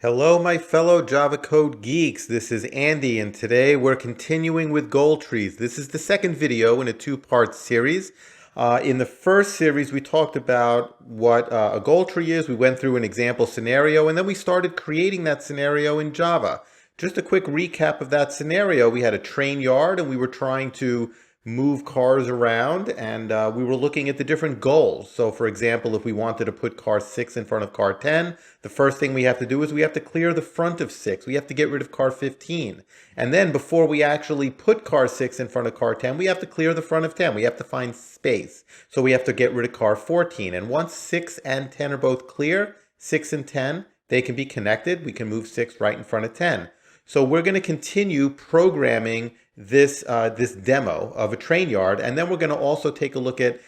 Hello, my fellow Java code geeks. This is Andy, and today we're continuing with goal trees. This is the second video in a two-part series. In the first series, we talked about what a goal tree is. We went through an example scenario, and then we started creating that scenario in Java. Just a quick recap of that scenario. We had a train yard, and we were trying to move cars around, and we were looking at the different goals. So for example, if we wanted to put car 6 in front of car 10, the first thing we have to do is we have to clear the front of 6. We have to get rid of car 15. And then before we actually put car 6 in front of car 10, we have to clear the front of 10. We have to find space. So we have to get rid of car 14. And once 6 and 10 are both clear, 6 and 10, they can be connected. We can move 6 right in front of 10. So we're going to continue programming this demo of a train yard, and then we're going to also take a look at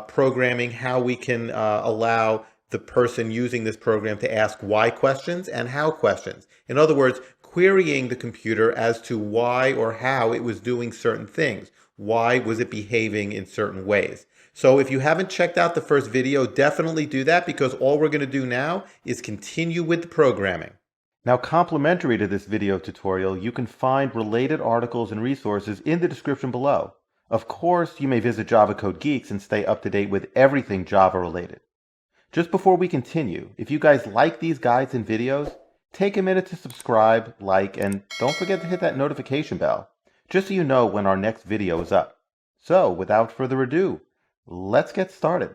programming how we can allow the person using this program to ask why questions and how questions. In other words, querying the computer as to why or how it was doing certain things. Why was it behaving in certain ways? So if you haven't checked out the first video, definitely do that, because all we're going to do now is continue with the programming. Now, complementary to this video tutorial, you can find related articles and resources in the description below. Of course, you may visit Java Code Geeks and stay up to date with everything Java related. Just before we continue, if you guys like these guides and videos, take a minute to subscribe, like, and don't forget to hit that notification bell, just so you know when our next video is up. So, without further ado, let's get started.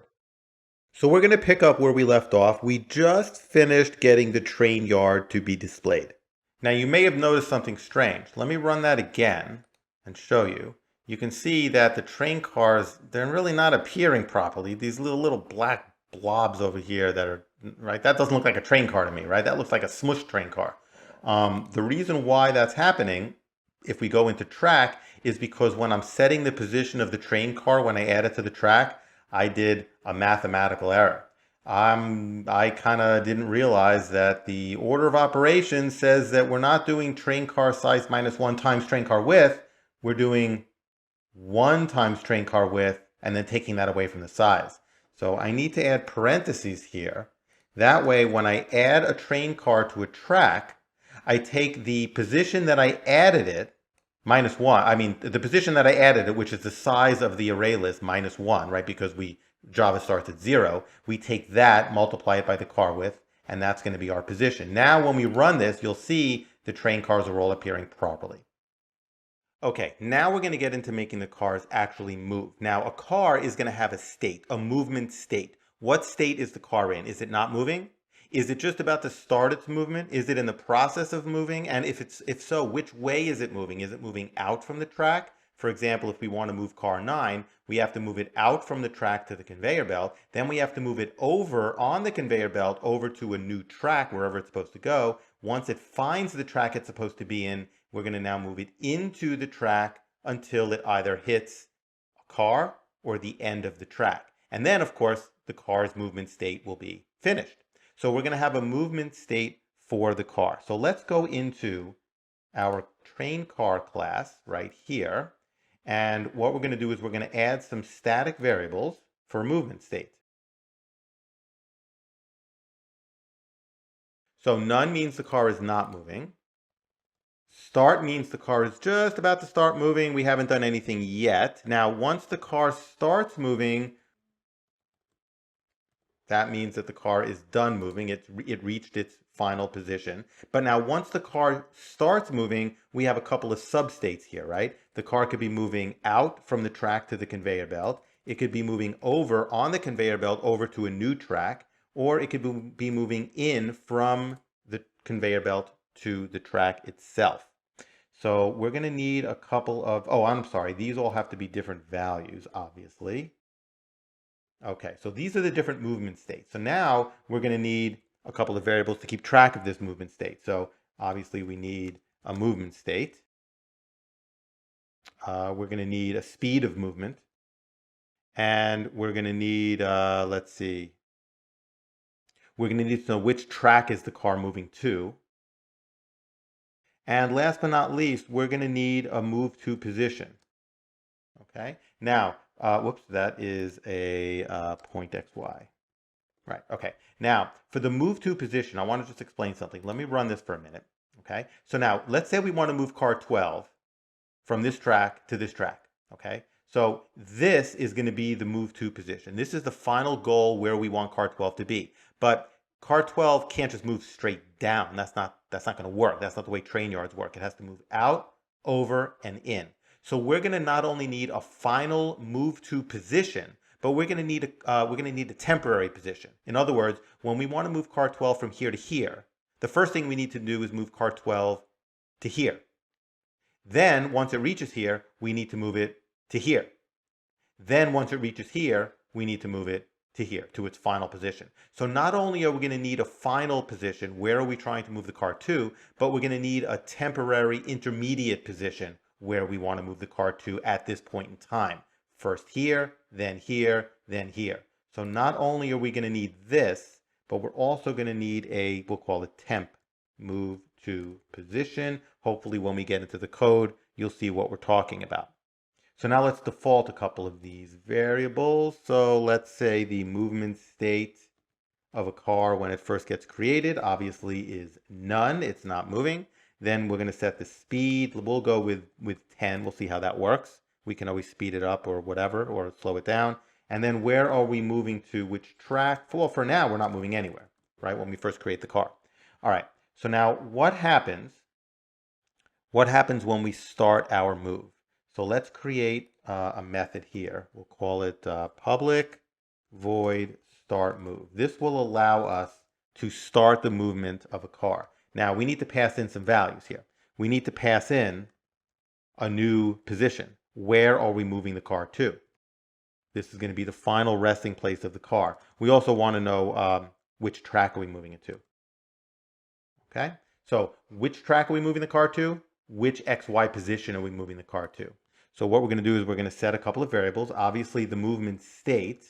So we're going to pick up where we left off. We just finished getting the train yard to be displayed. Now you may have noticed something strange. Let me run that again and show you. You can see that the train cars, they're really not appearing properly. These little black blobs over here that are, right? That doesn't look like a train car to me, right? That looks like a smush train car. The reason why that's happening, if we go into track, is because when I'm setting the position of the train car, when I add it to the track, I did a mathematical error. I kind of didn't realize that the order of operations says that we're not doing train car size minus 1 times train car width. We're doing 1 times train car width and then taking that away from the size. So I need to add parentheses here. That way, when I add a train car to a track, I take the position that I added it, minus 1. I mean, the position that I added it, which is the size of the array list, minus 1, right? Because Java starts at 0. We take that, multiply it by the car width, and that's going to be our position. Now, when we run this, you'll see the train cars are all appearing properly. Okay, now we're going to get into making the cars actually move. Now, a car is going to have a state, a movement state. What state is the car in? Is it not moving? Is it just about to start its movement? Is it in the process of moving? And if so, which way is it moving? Is it moving out from the track? For example, if we want to move car 9, we have to move it out from the track to the conveyor belt. Then we have to move it over on the conveyor belt over to a new track, wherever it's supposed to go. Once it finds the track it's supposed to be in, we're going to now move it into the track until it either hits a car or the end of the track. And then, of course, the car's movement state will be finished. So we're going to have a movement state for the car. So let's go into our train car class right here. And what we're going to do is we're going to add some static variables for movement state. So none means the car is not moving. Start means the car is just about to start moving. We haven't done anything yet. Now, once the car starts moving, that means that the car is done moving. It reached its final position. But now once the car starts moving, we have a couple of substates here, right? The car could be moving out from the track to the conveyor belt. It could be moving over on the conveyor belt over to a new track, or it could be moving in from the conveyor belt to the track itself. So we're going to need a couple of, oh, I'm sorry, these all have to be different values, obviously. Okay, so these are the different movement states. So now we're going to need a couple of variables to keep track of this movement state. So obviously we need a movement state. We're going to need a speed of movement. And we're going to need, let's see, we're going to need to know which track is the car moving to. And last but not least, we're going to need a move to position. Okay, now, whoops, that is a point XY. Right. Okay. Now, for the move to position, I want to just explain something. Let me run this for a minute. Okay. So now, let's say we want to move car 12 from this track to this track. Okay. So this is going to be the move to position. This is the final goal where we want car 12 to be. But car 12 can't just move straight down. That's not going to work. That's not the way train yards work. It has to move out, over, and in. So we're going to not only need a final move to position, but we're going to need a temporary position. In other words, when we want to move car 12 from here to here, the first thing we need to do is move car 12 to here. Then, once it reaches here, we need to move it to here. Then, once it reaches here, we need to move it to here, to its final position. So not only are we going to need a final position, where are we trying to move the car to, but we're going to need a temporary intermediate position where we want to move the car to at this point in time. First here, then here, then here. So not only are we going to need this, but we're also going to need we'll call it temp move to position. Hopefully when we get into the code, you'll see what we're talking about. So now let's default a couple of these variables. So let's say the movement state of a car when it first gets created obviously is none. It's not moving. Then we're going to set the speed. We'll go with 10. We'll see how that works. We can always speed it up or whatever, or slow it down. And then where are we moving to? Which track? Well, for now, we're not moving anywhere, right? When we first create the car. All right. So now what happens? What happens when we start our move? So let's create a method here. We'll call it public void start move. This will allow us to start the movement of a car. Now we need to pass in some values here. We need to pass in a new position. Where are we moving the car to? This is going to be the final resting place of the car. We also want to know which track are we moving it to. Okay, so which track are we moving the car to? Which XY position are we moving the car to? So what we're going to do is we're going to set a couple of variables. Obviously, the movement state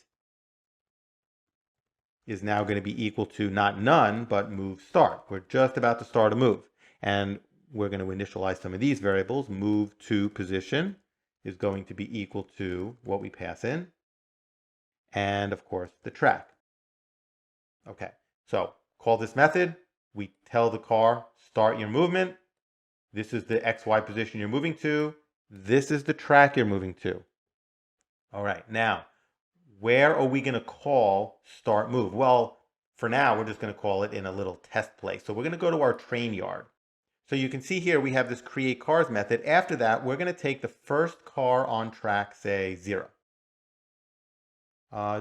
is now going to be equal to not none, but move start. We're just about to start a move. And we're going to initialize some of these variables. Move to position is going to be equal to what we pass in. And of course, the track. Okay, so call this method. We tell the car, start your movement. This is the XY position you're moving to. This is the track you're moving to. All right, now, where are we going to call start move? Well, for now, we're just going to call it in a little test place. So we're going to go to our train yard. So you can see here we have this create cars method. After that, we're going to take the first car on track, say 0.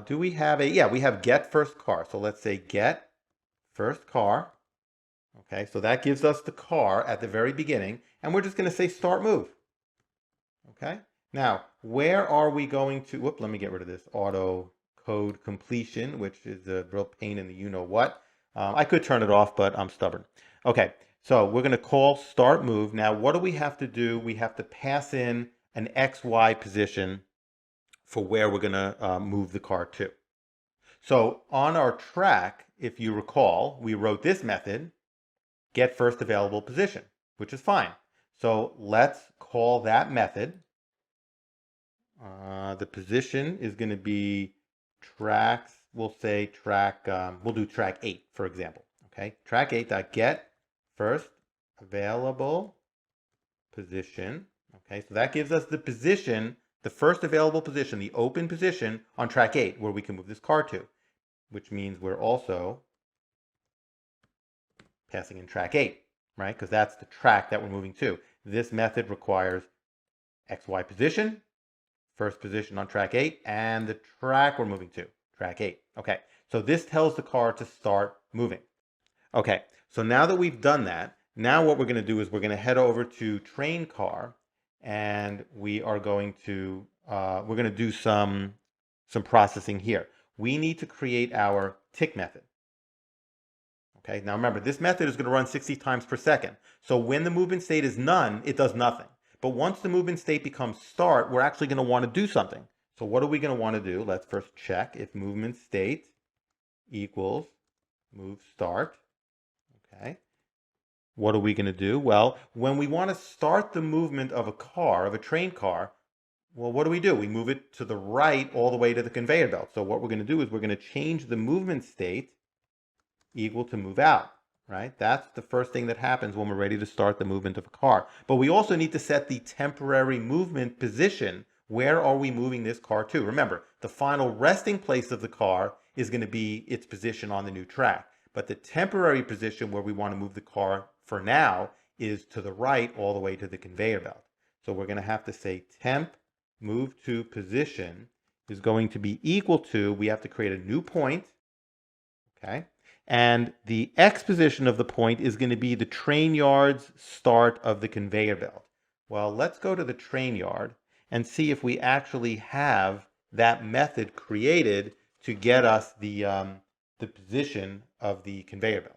Do we have yeah, we have get first car. So let's say get first car. Okay, so that gives us the car at the very beginning, and we're just going to say start move. Okay, now where are we going to, whoop, let me get rid of this auto code completion, which is a real pain in the you-know-what. I could turn it off, but I'm stubborn. Okay, so we're going to call start move. Now what do we have to do? We have to pass in an XY position for where we're going to move the car to. So on our track, if you recall, we wrote this method, get first available position, which is fine. So let's call that method. The position is going to be tracks, we'll say track, we'll do track 8, for example. Okay, track 8.get first available position. Okay, so that gives us the position, the first available position, the open position on track 8, where we can move this car to, which means we're also passing in track 8, right? Because that's the track that we're moving to. This method requires XY position, first position on track 8, and the track we're moving to, track 8. Okay, so this tells the car to start moving. Okay, so now that we've done that, now what we're going to do is we're going to head over to train car, and we are going to do some processing here. We need to create our tick method. Okay, now remember, this method is going to run 60 times per second. So when the movement state is none, it does nothing. But once the movement state becomes start, we're actually going to want to do something. So what are we going to want to do? Let's first check if movement state equals move start. Okay. What are we going to do? Well, when we want to start the movement of a car, of a train car, Well, what do? We move it to the right all the way to the conveyor belt. So what we're going to do is we're going to change the movement state equal to move out, right? That's the first thing that happens when we're ready to start the movement of a car. But we also need to set the temporary movement position. Where are we moving this car to? Remember, the final resting place of the car is going to be its position on the new track. But the temporary position where we want to move the car for now is to the right all the way to the conveyor belt. So we're going to have to say temp move to position is going to be equal to, we have to create a new point, okay? And the X position of the point is going to be the train yard's start of the conveyor belt. Well, let's go to the train yard and see if we actually have that method created to get us the position of the conveyor belt.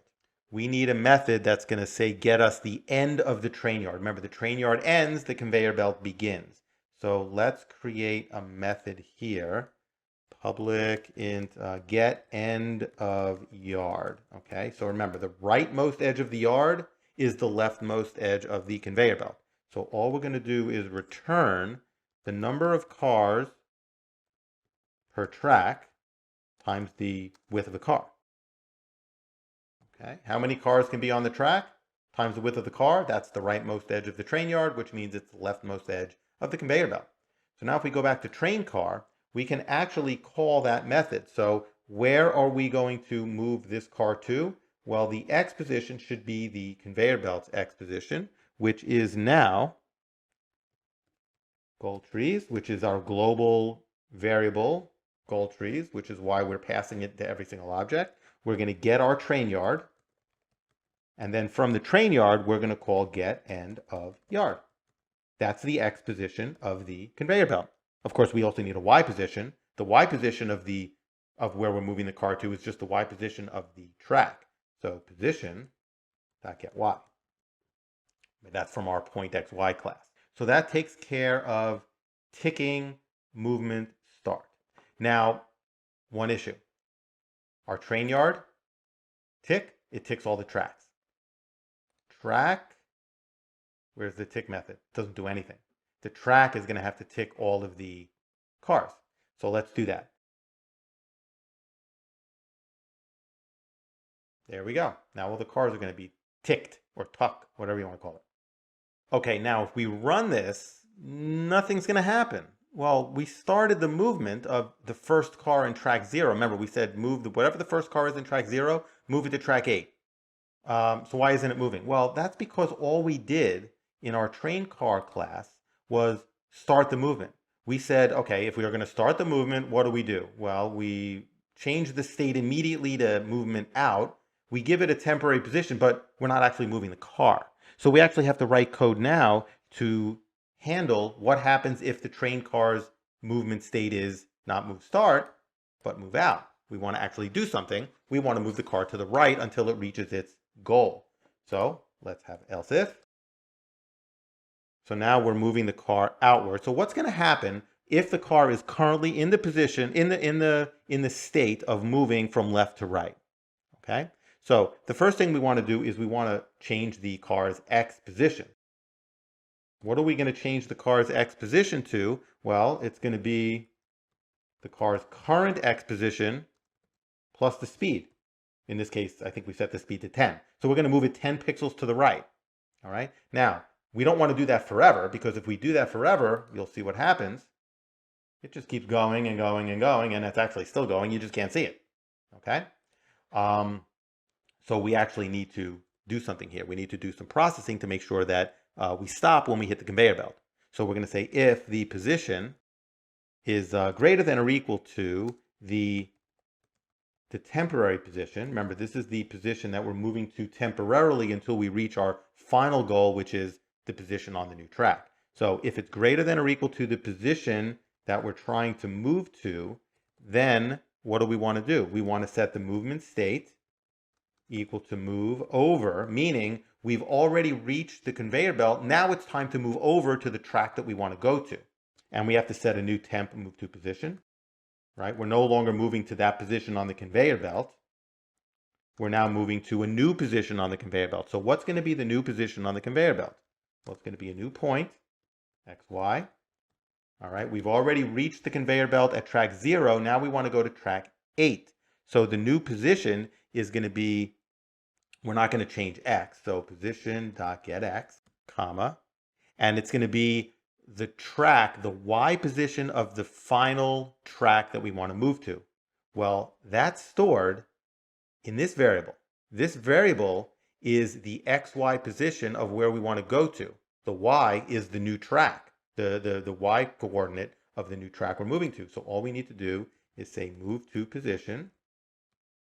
We need a method that's going to say get us the end of the train yard. Remember, the train yard ends, the conveyor belt begins. So let's create a method here. Public int get end of yard. Okay, so remember, the rightmost edge of the yard is the leftmost edge of the conveyor belt. So all we're going to do is return the number of cars per track times the width of the car. Okay, how many cars can be on the track times the width of the car? That's the rightmost edge of the train yard, which means it's the leftmost edge of the conveyor belt. So now if we go back to train car, we can actually call that method. So where are we going to move this car to? Well, the X position should be the conveyor belt's X position, which is now goal trees, which is our global variable goal trees, which is why we're passing it to every single object. We're going to get our train yard. And then from the train yard, we're going to call get end of yard. That's the X position of the conveyor belt. Of course, we also need a Y position. The Y position of where we're moving the car to is just the Y position of the track. So position.getY. That's from our point XY class. So that takes care of ticking movement start. Now, one issue. Our train yard, tick, it ticks all the tracks. Track, where's the tick method? It doesn't do anything. The track is going to have to tick all of the cars. So let's do that. There we go. Now all the cars are going to be ticked or tuck, whatever you want to call it. Okay, now if we run this, nothing's going to happen. Well, we started the movement of the first car in track 0. Remember, we said move whatever the first car is in track 0, move it to track 8. So why isn't it moving? Well, that's because all we did in our train car class was start the movement. We said, okay, if we are going to start the movement, what do? Well, we change the state immediately to movement out. We give it a temporary position, but we're not actually moving the car. So we actually have to write code now to handle what happens if the train car's movement state is not move start, but move out. We want to actually do something. We want to move the car to the right until it reaches its goal. So let's have else if. So now we're moving the car outward. So what's going to happen if the car is currently in the position, in the state of moving from left to right? Okay. So the first thing we want to do is we want to change the car's X position. What are we going to change the car's X position to? Well, it's going to be the car's current X position plus the speed. In this case, I think we set the speed to 10. So we're going to move it 10 pixels to the right. All right. Now, we don't want to do that forever, because if we do that forever, you'll see what happens. It just keeps going and going and going, and it's actually still going. You just can't see it. Okay. So we actually need to do something here. We need to do some processing to make sure that we stop when we hit the conveyor belt. So we're going to say if the position is greater than or equal to the temporary position. Remember, this is the position that we're moving to temporarily until we reach our final goal, which is the position on the new track. So if it's greater than or equal to the position that we're trying to move to, then what do we want to do? We want to set the movement state equal to move over, meaning we've already reached the conveyor belt. Now it's time to move over to the track that we want to go to. And we have to set a new temp move to position, right? We're no longer moving to that position on the conveyor belt. We're now moving to a new position on the conveyor belt. So what's going to be the new position on the conveyor belt? Well, it's going to be a new point, XY. All right, we've already reached the conveyor belt at track 0. Now we want to go to track 8. So the new position is going to be, we're not going to change x. So position.getX, comma, and it's going to be the track, the y position of the final track that we want to move to. Well, that's stored in this variable. This variable is the xy position of where we want to go to. The y is the new track, the y coordinate of the new track we're moving to. So all we need to do is say move to position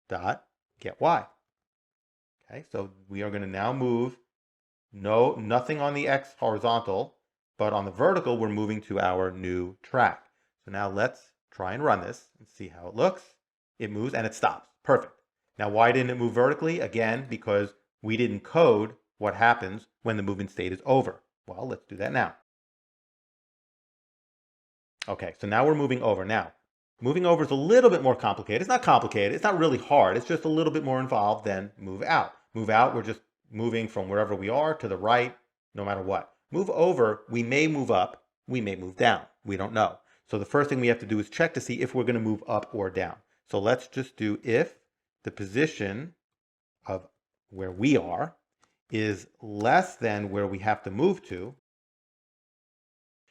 dot get y. Okay, so we are going to now move nothing on the x horizontal, but on the vertical we're moving to our new track. So now let's try and run this and see how it looks. It moves and it stops. Perfect. Now, why didn't it move vertically? Again, because we didn't code what happens when the movement state is over. Well, let's do that now. Okay, so now we're moving over. Now, moving over is a little bit more complicated. It's not complicated. It's not really hard. It's just a little bit more involved than move out. Move out, we're just moving from wherever we are to the right, no matter what. Move over, we may move up, we may move down. We don't know. So the first thing we have to do is check to see if we're going to move up or down. So let's just do if the position of where we are is less than where we have to move to.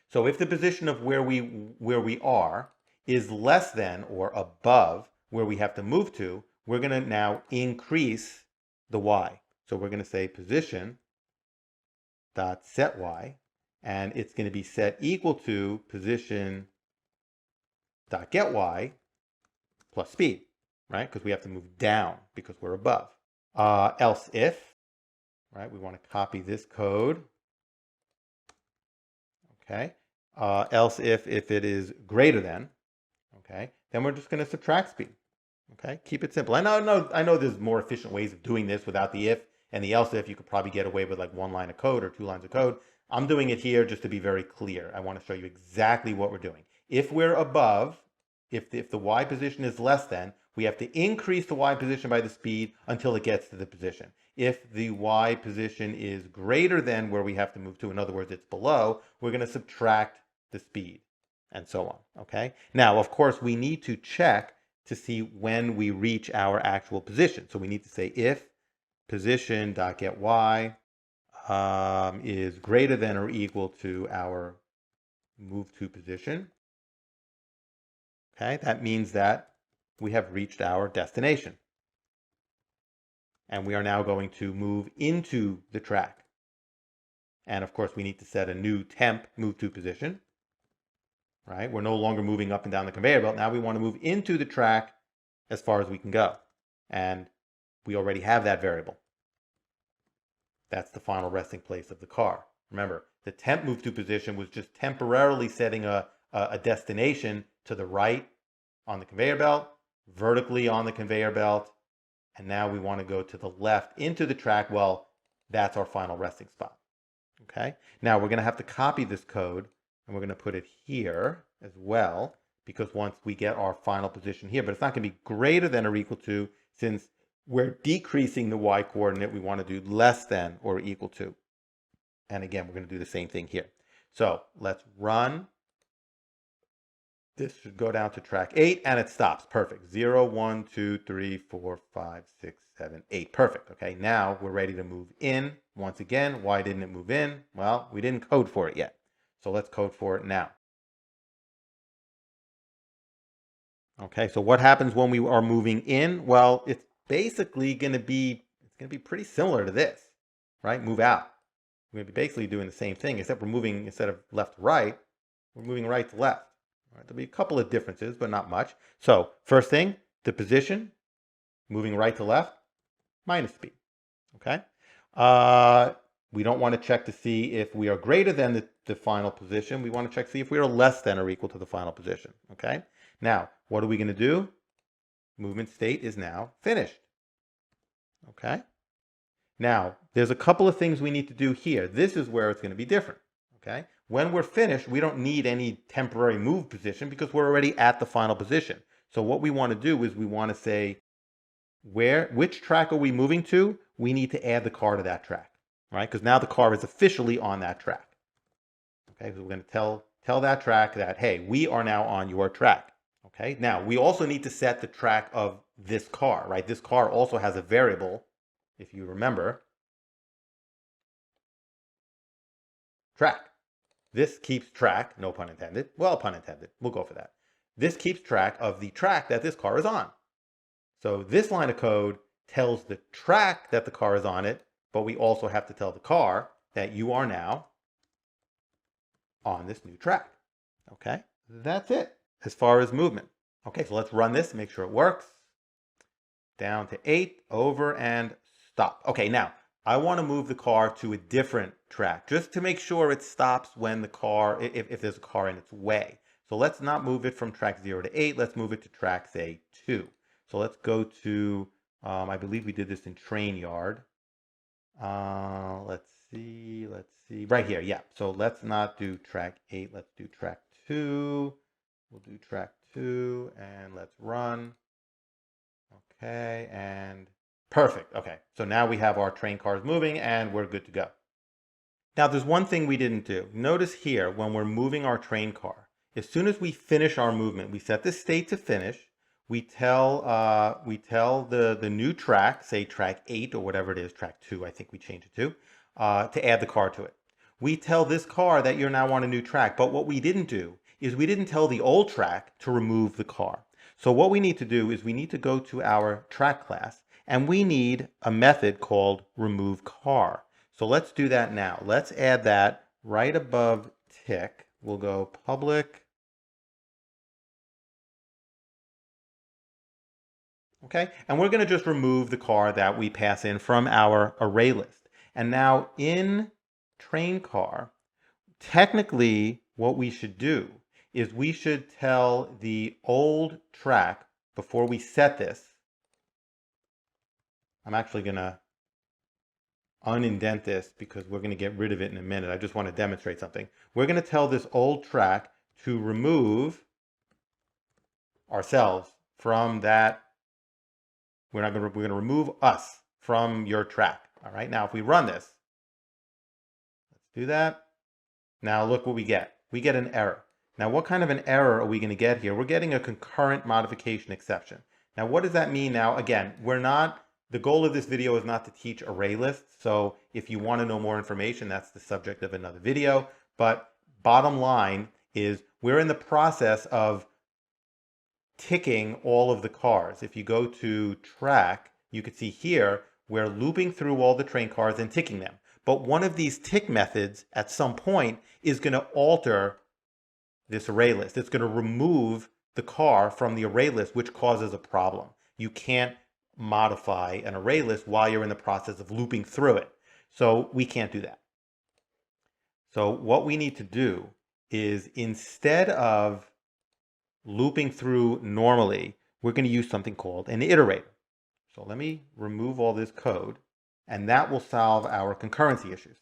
So if the position of where we are is less than or above where we have to move to, we're going to now increase the y. So we're going to say position dot set y, and it's going to be set equal to position dot get y plus speed, right? Because we have to move down because we're above. Else if, right? We want to copy this code. Okay. Else if it is greater than, okay, then we're just going to subtract speed. Okay, keep it simple. I know there's more efficient ways of doing this without the if and the else if. You could probably get away with like 1 line of code or 2 lines of code. I'm doing it here just to be very clear. I want to show you exactly what we're doing. If we're above, if the y position is less than, we have to increase the y position by the speed until it gets to the position. If the y position is greater than where we have to move to, in other words, it's below, we're going to subtract the speed and so on. Okay. Now, of course, we need to check to see when we reach our actual position. So we need to say if position.getY is greater than or equal to our move to position. Okay, that means that we have reached our destination. And we are now going to move into the track. And of course, we need to set a new temp move to position. Right? We're no longer moving up and down the conveyor belt. Now we want to move into the track as far as we can go. And we already have that variable. That's the final resting place of the car. Remember, the temp move to position was just temporarily setting a destination to the right on the conveyor belt, vertically on the conveyor belt, and now we want to go to the left into the track. Well, that's our final resting spot. Okay? Now we're going to have to copy this code, and we're going to put it here as well, because once we get our final position here, but it's not going to be greater than or equal to, since we're decreasing the y coordinate, we want to do less than or equal to. And again, we're going to do the same thing here. So let's run. This should go down to track 8, and it stops. Perfect. 0, 1, 2, 3, 4, 5, 6, 7, 8. Perfect. Okay, now we're ready to move in. Once again, why didn't it move in? Well, we didn't code for it yet. So let's code for it now. Okay, so what happens when we are moving in? Well, it's basically going to be pretty similar to this, right? Move out. We're going to be basically doing the same thing, except we're moving, instead of left to right, we're moving right to left. All right, there'll be a couple of differences, but not much. So first thing, the position, moving right to left, minus speed. Okay. We don't want to check to see if we are greater than the final position. We want to check to see if we are less than or equal to the final position. Okay. Now, what are we going to do? Movement state is now finished. Okay. Now, there's a couple of things we need to do here. This is where it's going to be different. Okay. When we're finished, we don't need any temporary move position because we're already at the final position. So what we want to do is we want to say, which track are we moving to? We need to add the car to that track, right? Because now the car is officially on that track. Okay, so we're going to tell Tell that track that, hey, we are now on your track. Okay, now we also need to set the track of this car, right? This car also has a variable, if you remember, track. This keeps track, no pun intended, well, pun intended, we'll go for that. This keeps track of the track that this car is on. So this line of code tells the track that the car is on it, but we also have to tell the car that you are now on this new track. Okay, that's it as far as movement. Okay, so let's run this and make sure it works. Down to 8, over and stop. Okay, now I want to move the car to a different track just to make sure it stops when the car, if there's a car in its way. So let's not move it from track 0 to 8. Let's move it to track, say, 2. So let's go to, I believe we did this in train yard. Let's see, right here, yeah. So let's not do track 8, let's do track 2. We'll do track 2, and let's run. Okay, and perfect. Okay, so now we have our train cars moving, and we're good to go. Now, there's one thing we didn't do. Notice here, when we're moving our train car, as soon as we finish our movement, we set the state to finish. We tell the new track, say track 8 or whatever it is, track 2, I think we changed it to add the car to it. We tell this car that you're now on a new track, but what we didn't do is we didn't tell the old track to remove the car. So what we need to do is we need to go to our track class, and we need a method called remove car. So let's do that now. Let's add that right above tick. We'll go public. Okay, and we're going to just remove the car that we pass in from our array list. And now in train car, technically what we should do is we should tell the old track before we set this. I'm actually going to unindent this because we're going to get rid of it in a minute. I just want to demonstrate something. We're going to tell this old track to remove ourselves from that. We're going to remove us from your track. All right. Now, if we run this, let's do that. Now look what we get. We get an error. Now, what kind of an error are we going to get here? We're getting a concurrent modification exception. Now, what does that mean? Now, again, the goal of this video is not to teach array lists. So if you want to know more information, that's the subject of another video. But bottom line is we're in the process of ticking all of the cars. If you go to track, you can see here, we're looping through all the train cars and ticking them. But one of these tick methods at some point is going to alter this array list. It's going to remove the car from the array list, which causes a problem. You can't modify an array list while you're in the process of looping through it. So we can't do that. So what we need to do is, instead of looping through normally, we're going to use something called an iterator. So let me remove all this code, and that will solve our concurrency issues.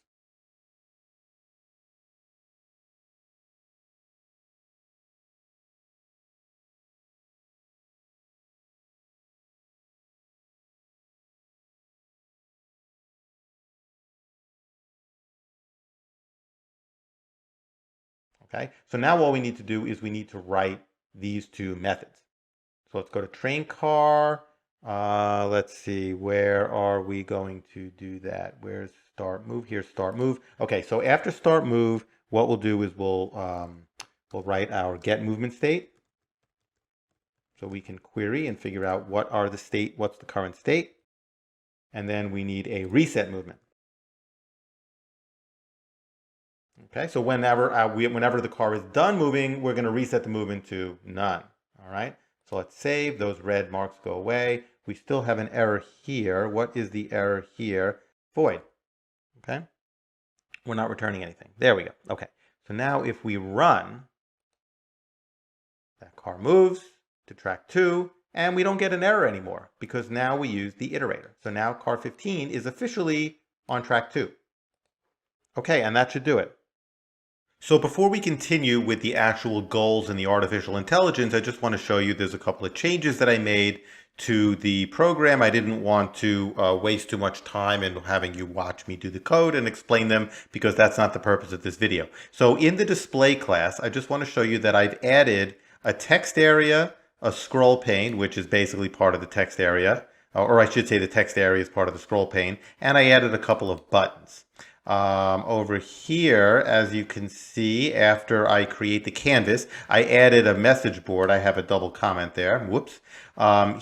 Okay, so now all we need to do is we need to write these two methods. So let's go to train car. Let's see, where are we going to do that? Where's start move? Here's start move. Okay, so after start move, what we'll do is we'll write our get movement state. So we can query and figure out what's the current state. And then we need a reset movement. Okay, so whenever the car is done moving, we're going to reset the movement to none. All right, so let's save. Those red marks go away. We still have an error here. What is the error here? Void. Okay, we're not returning anything. There we go. Okay, so now if we run, that car moves to track 2, and we don't get an error anymore because now we use the iterator. So now car 15 is officially on track 2. Okay, and that should do it. So before we continue with the actual goals in the artificial intelligence, I just want to show you there's a couple of changes that I made to the program. I didn't want to waste too much time in having you watch me do the code and explain them because that's not the purpose of this video. So in the display class, I just want to show you that I've added a text area, a scroll pane, which is basically part of the text area, or I should say the text area is part of the scroll pane, and I added a couple of buttons. Over here, as you can see, after I create the canvas, I added a message board. I have a double comment there. Whoops.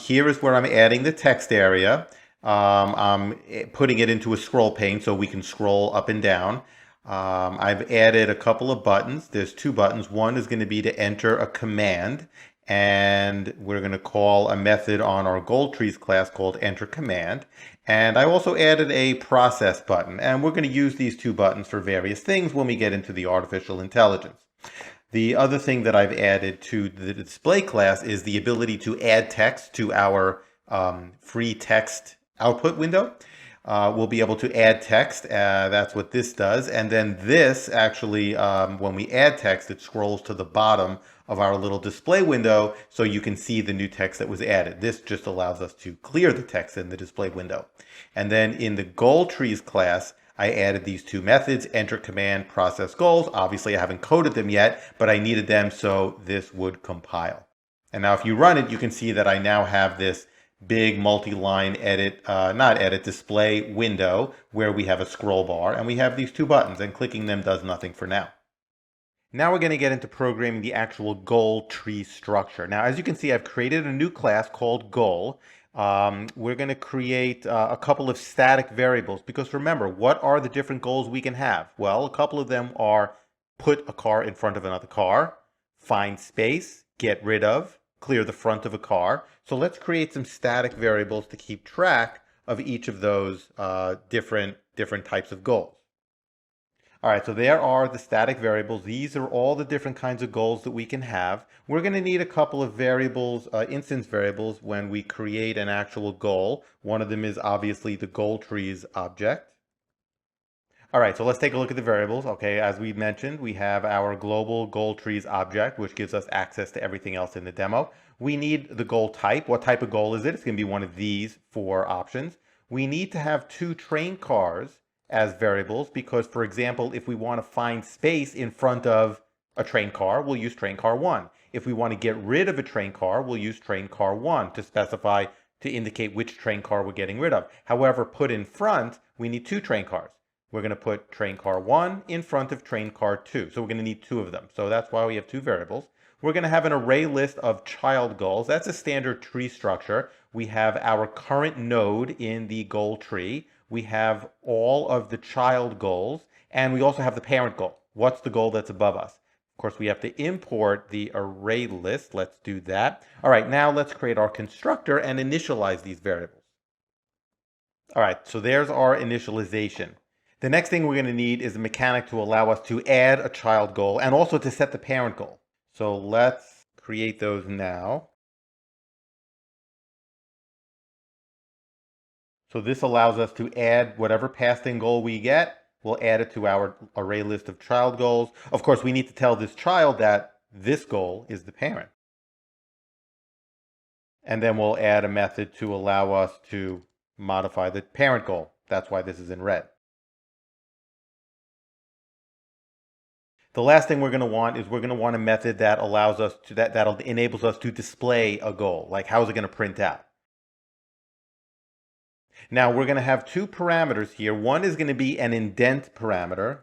Here is where I'm adding the text area. I'm putting it into a scroll pane so we can scroll up and down. I've added a couple of buttons. There's two buttons. One is going to be to enter a command, and we're going to call a method on our gold trees class called enter command. And I also added a process button, and we're going to use these two buttons for various things when we get into the artificial intelligence. The other thing that I've added to the display class is the ability to add text to our free text output window. We'll be able to add text. That's what this does. And then this actually, when we add text, it scrolls to the bottom of our little display window so you can see the new text that was added. This just allows us to clear the text in the display window. And then in the goal trees class, I added these two methods, enter command, process goals. Obviously, I haven't coded them yet, but I needed them so this would compile. And now if you run it, you can see that I now have this big multi-line display window where we have a scroll bar and we have these two buttons, and clicking them does nothing for now. Now we're going to get into programming the actual goal tree structure. Now, as you can see, I've created a new class called goal. We're going to create a couple of static variables because remember, what are the different goals we can have? Well, a couple of them are put a car in front of another car, find space, get rid of, clear the front of a car. So let's create some static variables to keep track of each of those different types of goals. All right, so there are the static variables. These are all the different kinds of goals that we can have. We're going to need a couple of variables, instance variables, when we create an actual goal. One of them is obviously the goal trees object. All right, so let's take a look at the variables. Okay, as we mentioned, we have our global goal trees object, which gives us access to everything else in the demo. We need the goal type. What type of goal is it? It's going to be one of these four options. We need to have two train cars as variables because, for example, if we want to find space in front of a train car, we'll use train car 1. If we want to get rid of a train car, we'll use train car 1 to specify, to indicate which train car we're getting rid of. However, put in front, we need two train cars. We're going to put train car 1 in front of train car 2. So we're going to need two of them. So that's why we have two variables. We're going to have an array list of child goals. That's a standard tree structure. We have our current node in the goal tree. We have all of the child goals, and we also have the parent goal. What's the goal that's above us? Of course, we have to import the array list. Let's do that. All right, now let's create our constructor and initialize these variables. All right, so there's our initialization. The next thing we're going to need is a mechanic to allow us to add a child goal and also to set the parent goal. So let's create those now. So this allows us to add whatever passed-in goal we get. We'll add it to our array list of child goals. Of course, we need to tell this child that this goal is the parent. And then we'll add a method to allow us to modify the parent goal. That's why this is in red. The last thing we're going to want is we're going to want a method that allows us to, that enables us to display a goal. Like, how is it going to print out? Now we're going to have two parameters here. One is going to be an indent parameter.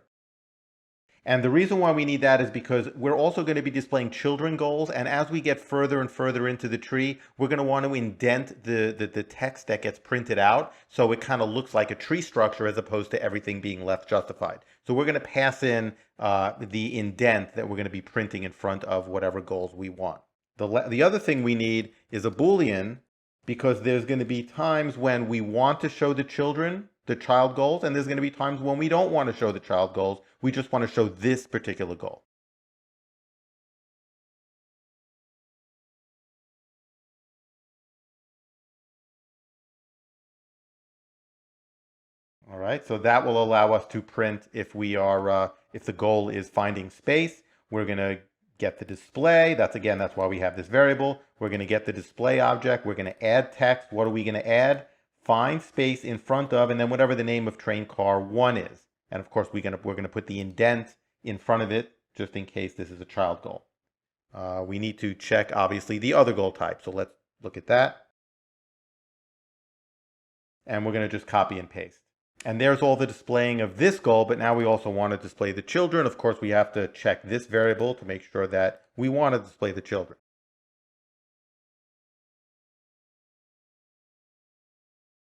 And the reason why we need that is because we're also going to be displaying children goals. And as we get further and further into the tree, we're going to want to indent the text that gets printed out so it kind of looks like a tree structure as opposed to everything being left justified. So we're going to pass in the indent that we're going to be printing in front of whatever goals we want. The other thing we need is a Boolean, because there's going to be times when we want to show the child goals, and there's going to be times when we don't want to show the child goals. We just want to show this particular goal. All right, so that will allow us to print if we are, if the goal is finding space. We're going to get the display. That's why we have this variable. We're going to get the display object. We're going to add text. What are we going to add? Find space in front of, and then whatever the name of train car 1 is. And of course, we're going to put the indent in front of it just in case this is a child goal. We need to check, obviously, the other goal type. So let's look at that. And we're going to just copy and paste. And there's all the displaying of this goal, but now we also want to display the children. Of course, we have to check this variable to make sure that we want to display the children.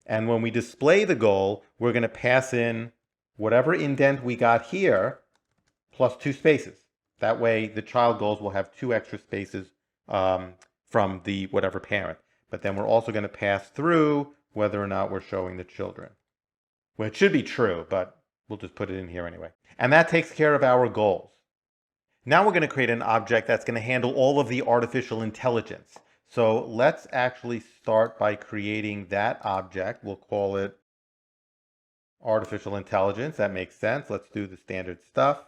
And when we display the goal, we're going to pass in whatever indent we got here plus 2 spaces. That way, the child goals will have 2 extra spaces from the whatever parent. But then we're also going to pass through whether or not we're showing the children. Well, it should be true, but we'll just put it in here anyway. And that takes care of our goals. Now we're going to create an object that's going to handle all of the artificial intelligence. So let's actually start by creating that object. We'll call it artificial intelligence. That makes sense. Let's do the standard stuff.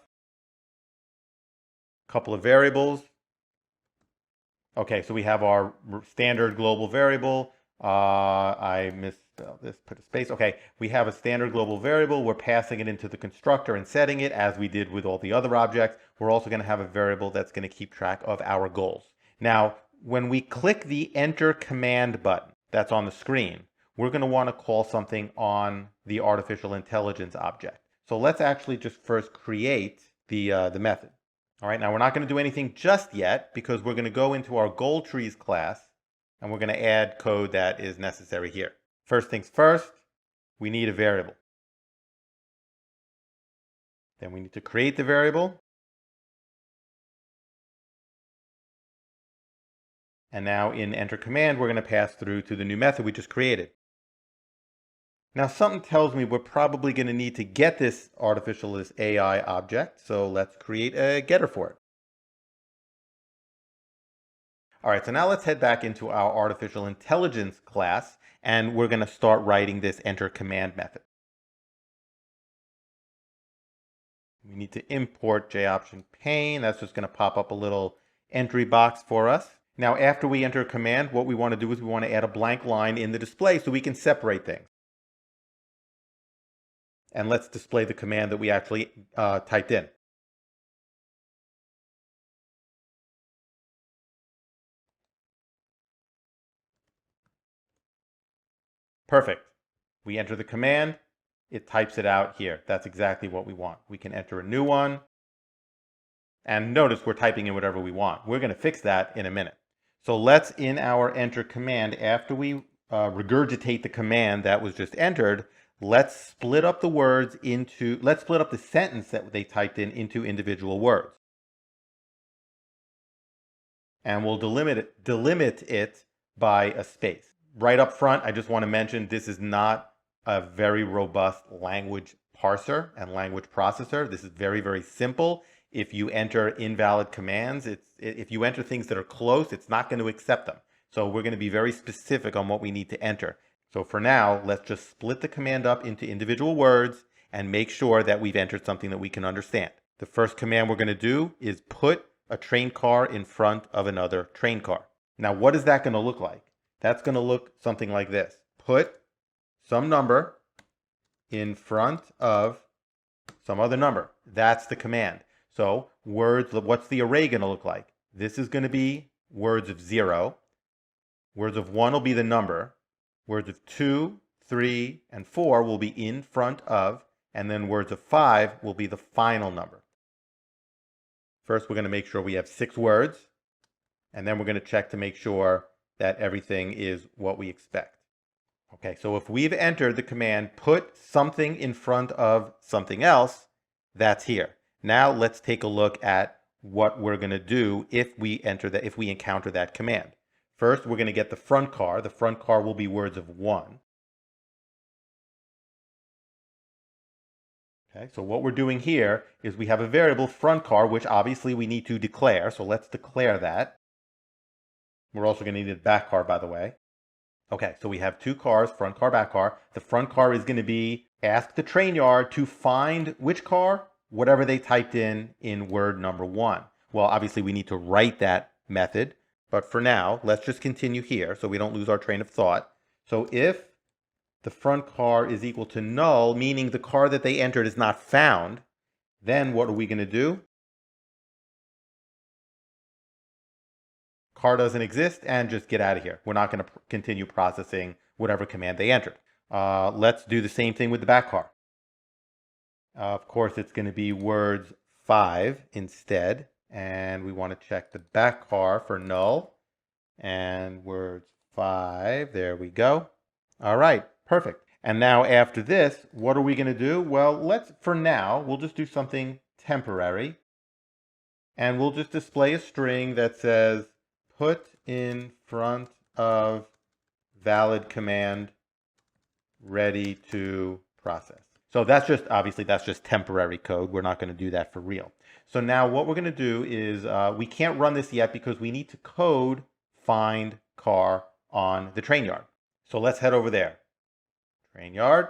Couple of variables. Okay, so we have our standard global variable. I misspelled this, put a space. Okay, we have a standard global variable. We're passing it into the constructor and setting it as we did with all the other objects. We're also going to have a variable that's going to keep track of our goals. Now, when we click the Enter Command button that's on the screen, we're going to want to call something on the artificial intelligence object. So let's actually just first create the method. All right, now we're not going to do anything just yet because we're going to go into our goal trees class and we're going to add code that is necessary here. First things first, we need a variable. Then we need to create the variable. And now in Enter Command, we're going to pass through to the new method we just created. Now something tells me we're probably going to need to get this artificial AI object, so let's create a getter for it. All right, so now let's head back into our artificial intelligence class, and we're going to start writing this Enter Command method. We need to import JOption pane. That's just going to pop up a little entry box for us. Now, after we enter a command, what we want to do is we want to add a blank line in the display so we can separate things. And let's display the command that we actually typed in. Perfect. We enter the command, it types it out here. That's exactly what we want. We can enter a new one. And notice we're typing in whatever we want. We're going to fix that in a minute. So let's, in our enter command, after we regurgitate the command that was just entered, let's split up the words into, let's split up the sentence that they typed in into individual words. And we'll delimit it by a space. Right up front, I just want to mention this is not a very robust language parser and language processor. This is very, very simple. If you enter invalid commands, if you enter things that are close, it's not going to accept them. So we're going to be very specific on what we need to enter. So for now, let's just split the command up into individual words and make sure that we've entered something that we can understand. The first command we're going to do is put a train car in front of another train car. Now, what is that going to look like? That's going to look something like this. Put some number in front of some other number. That's the command. So words, what's the array going to look like? This is going to be words of 0. Words of 1 will be the number. Words of 2, 3, and 4 will be in front of, and then words of 5 will be the final number. First, we're going to make sure we have 6 words, and then we're going to check to make sure that everything is what we expect. Okay, so if we've entered the command, put something in front of something else, that's here. Now let's take a look at what we're going to do if we encounter that command. First, we're going to get the front car. The front car will be words of 1. Okay, so what we're doing here is we have a variable front car, which obviously we need to declare. So let's declare that. We're also going to need a back car, by the way. Okay, so we have two cars, front car, back car. The front car is going to be ask the train yard to find which car? Whatever they typed in word number 1. Well, obviously we need to write that method, but for now, let's just continue here so we don't lose our train of thought. So if the front car is equal to null, meaning the car that they entered is not found, then what are we going to do? Car doesn't exist, and just get out of here. We're not going to continue processing whatever command they entered. Let's do the same thing with the back car. Of course, it's going to be words 5 instead, and we want to check the back car for null, and words 5, there we go. All right, perfect. And now after this, what are we going to do? Well, for now, we'll just do something temporary, and we'll just display a string that says put in front of valid command ready to process. So that's just temporary code. We're not going to do that for real. So now what we're going to do is we can't run this yet because we need to code find car on the train yard. So let's head over there. Train yard.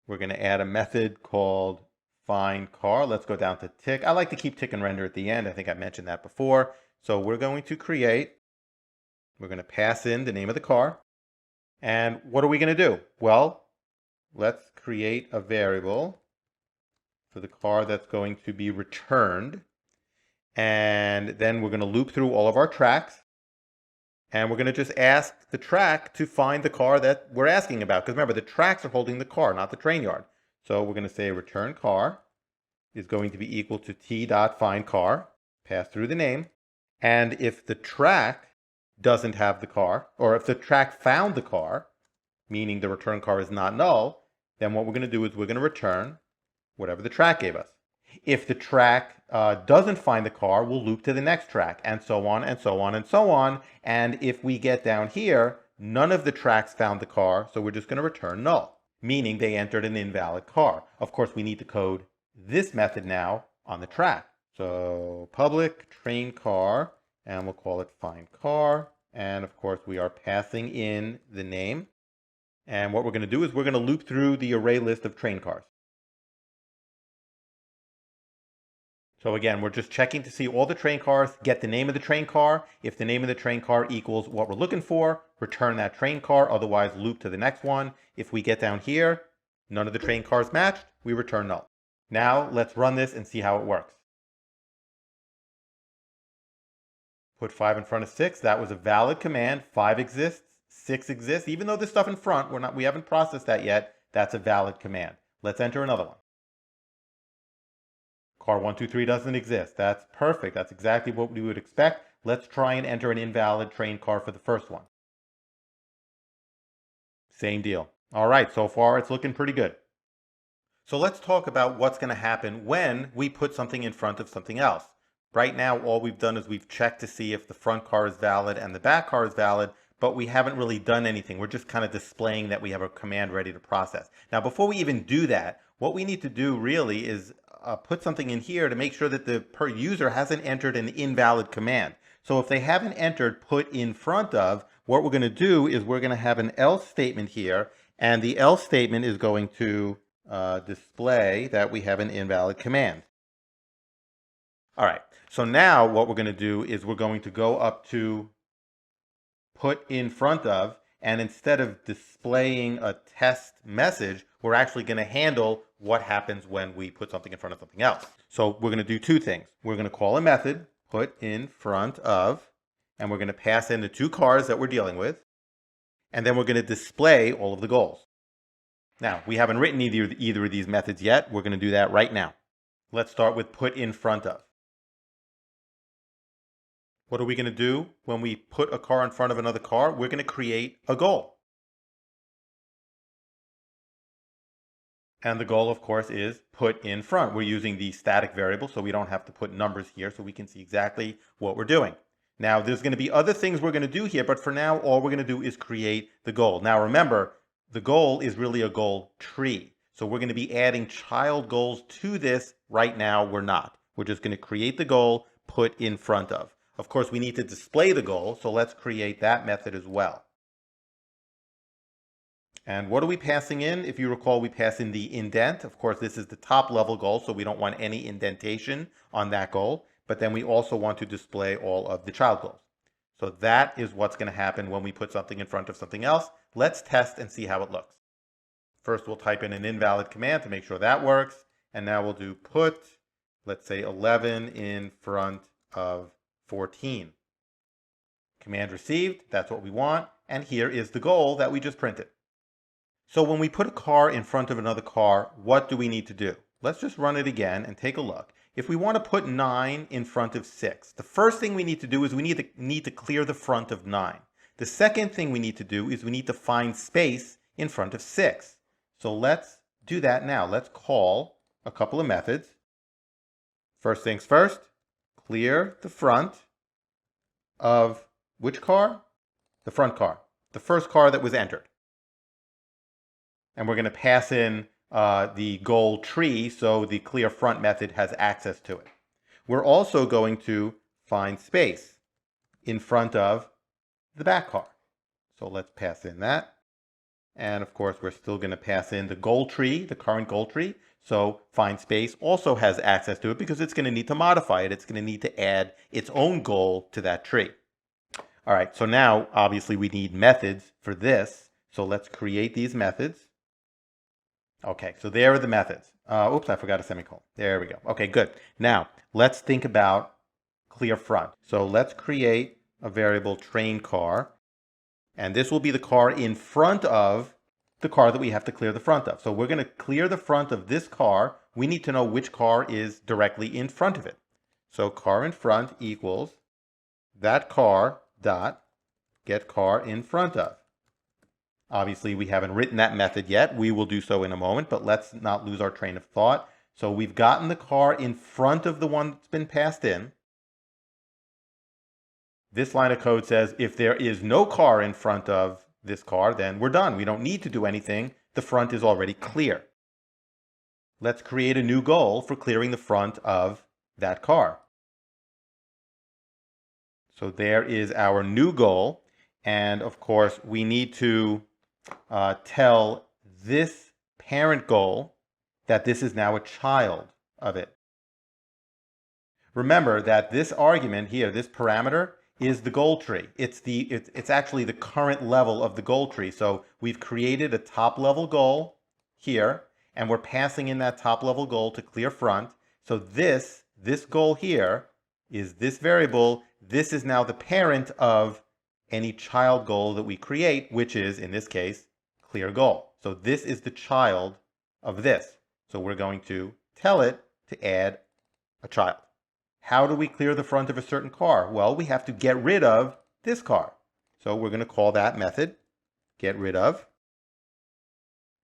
We're going to add a method called find car. Let's go down to tick. I like to keep tick and render at the end. I think I mentioned that before. So we're going to pass in the name of the car. And what are we going to do? Well, let's create a variable for the car that's going to be returned. And then we're going to loop through all of our tracks. And we're going to just ask the track to find the car that we're asking about. Because remember, the tracks are holding the car, not the train yard. So we're going to say return car is going to be equal to t.findCar, pass through the name. And if the track doesn't have the car, or if the track found the car, meaning the return car is not null, then what we're going to do is we're going to return whatever the track gave us. If the track doesn't find the car, we'll loop to the next track, and so on, and so on, and so on. And if we get down here, none of the tracks found the car, so we're just going to return null, meaning they entered an invalid car. Of course, we need to code this method now on the track. So public train car, and we'll call it find car. And of course, we are passing in the name. And what we're going to do is we're going to loop through the array list of train cars. So again, we're just checking to see all the train cars, get the name of the train car. If the name of the train car equals what we're looking for, return that train car, otherwise loop to the next one. If we get down here, none of the train cars matched, we return null. Now let's run this and see how it works. Put 5 in front of 6. That was a valid command. 5 exists, 6 exists. Even though this stuff in front, we haven't processed that yet, that's a valid command. Let's enter another one. Car 123 doesn't exist. That's perfect. That's exactly what we would expect. Let's try and enter an invalid train car for the first one. Same deal. All right, so far it's looking pretty good. So let's talk about what's going to happen when we put something in front of something else. Right now, all we've done is we've checked to see if the front car is valid and the back car is valid, but we haven't really done anything. We're just kind of displaying that we have a command ready to process. Now, before we even do that, what we need to do really is put something in here to make sure that the user hasn't entered an invalid command. So if they haven't entered put in front of, what we're going to do is we're going to have an else statement here, and the else statement is going to display that we have an invalid command. All right, so now what we're going to do is we're going to go up to put in front of, and instead of displaying a test message, we're actually going to handle what happens when we put something in front of something else. So we're going to do two things. We're going to call a method, put in front of, and we're going to pass in the two cars that we're dealing with, and then we're going to display all of the goals. Now, we haven't written either of these methods yet. We're going to do that right now. Let's start with put in front of. What are we going to do when we put a car in front of another car? We're going to create a goal. And the goal, of course, is put in front. We're using the static variable, so we don't have to put numbers here, so we can see exactly what we're doing. Now, there's going to be other things we're going to do here, but for now, all we're going to do is create the goal. Now, remember, the goal is really a goal tree. So we're going to be adding child goals to this. Right now, we're not. We're just going to create the goal, put in front of. Of course, we need to display the goal, so let's create that method as well. And what are we passing in? If you recall, we pass in the indent. Of course, this is the top level goal, so we don't want any indentation on that goal. But then we also want to display all of the child goals. So that is what's going to happen when we put something in front of something else. Let's test and see how it looks. First, we'll type in an invalid command to make sure that works. And now we'll do put, let's say 11 in front of 14. Command received, that's what we want. And here is the goal that we just printed. So when we put a car in front of another car, what do we need to do? Let's just run it again and take a look. If we want to put 9 in front of 6, the first thing we need to do is we need to clear the front of 9. The second thing we need to do is we need to find space in front of 6. So let's do that now. Let's call a couple of methods. First things first, clear the front of which car? The front car, the first car that was entered. And we're going to pass in the goal tree, so the clear front method has access to it. We're also going to find space in front of the back car. So let's pass in that. And of course, we're still going to pass in the goal tree, the current goal tree. So find space also has access to it because it's going to need to modify it. It's going to need to add its own goal to that tree. All right, so now obviously we need methods for this. So let's create these methods. Okay, so there are the methods. Oops, I forgot a semicolon. There we go. Okay, good. Now, let's think about clear front. So let's create a variable train car. And this will be the car in front of the car that we have to clear the front of. So we're going to clear the front of this car. We need to know which car is directly in front of it. So car in front equals that car dot get car in front of. Obviously, we haven't written that method yet. We will do so in a moment, but let's not lose our train of thought. So we've gotten the car in front of the one that's been passed in. This line of code says if there is no car in front of this car, then we're done. We don't need to do anything. The front is already clear. Let's create a new goal for clearing the front of that car. So there is our new goal. And of course, we need to tell this parent goal that this is now a child of it. Remember that this argument here, this parameter, is the goal tree. It's actually the current level of the goal tree. So we've created a top level goal here, and we're passing in that top level goal to clear front. So this goal here is this variable. This is now the parent of any child goal that we create, which is, in this case, clear goal. So this is the child of this. So we're going to tell it to add a child. How do we clear the front of a certain car? Well, we have to get rid of this car. So we're going to call that method get rid of.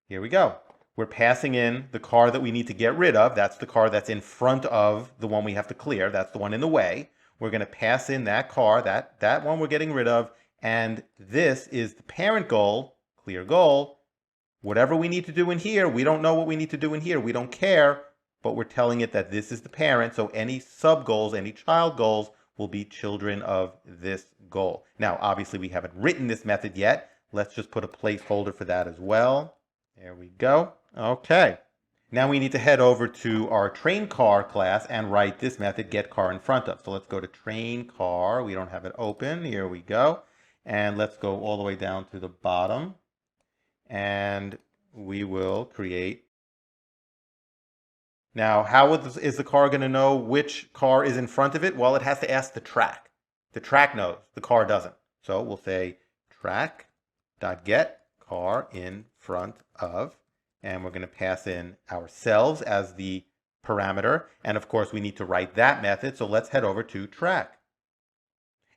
Here we go. We're passing in the car that we need to get rid of. That's the car that's in front of the one we have to clear. That's the one in the way. We're going to pass in that car, that one we're getting rid of. And this is the parent goal, clear goal. Whatever we need to do in here, we don't know what we need to do in here. We don't care. But we're telling it that this is the parent, so any sub-goals, any child goals will be children of this goal. Now, obviously, we haven't written this method yet. Let's just put a placeholder for that as well. There we go. Okay. Now we need to head over to our train car class and write this method, get car in front of. So let's go to train car. We don't have it open. Here we go. And let's go all the way down to the bottom. And we will create. Now, how is the car going to know which car is in front of it? Well, it has to ask the track. The track knows, the car doesn't. So we'll say track.get car in front of, and we're going to pass in ourselves as the parameter. And of course, we need to write that method. So let's head over to track.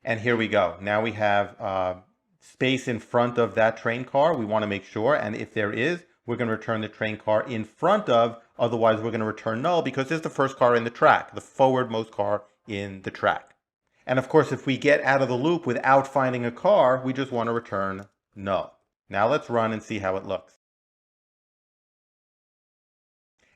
And here we go. Now we have space in front of that train car. We want to make sure. And if there is, we're going to return the train car in front of. Otherwise, we're going to return null because this is the first car in the track, the forwardmost car in the track. And of course, if we get out of the loop without finding a car, we just want to return null. Now let's run and see how it looks.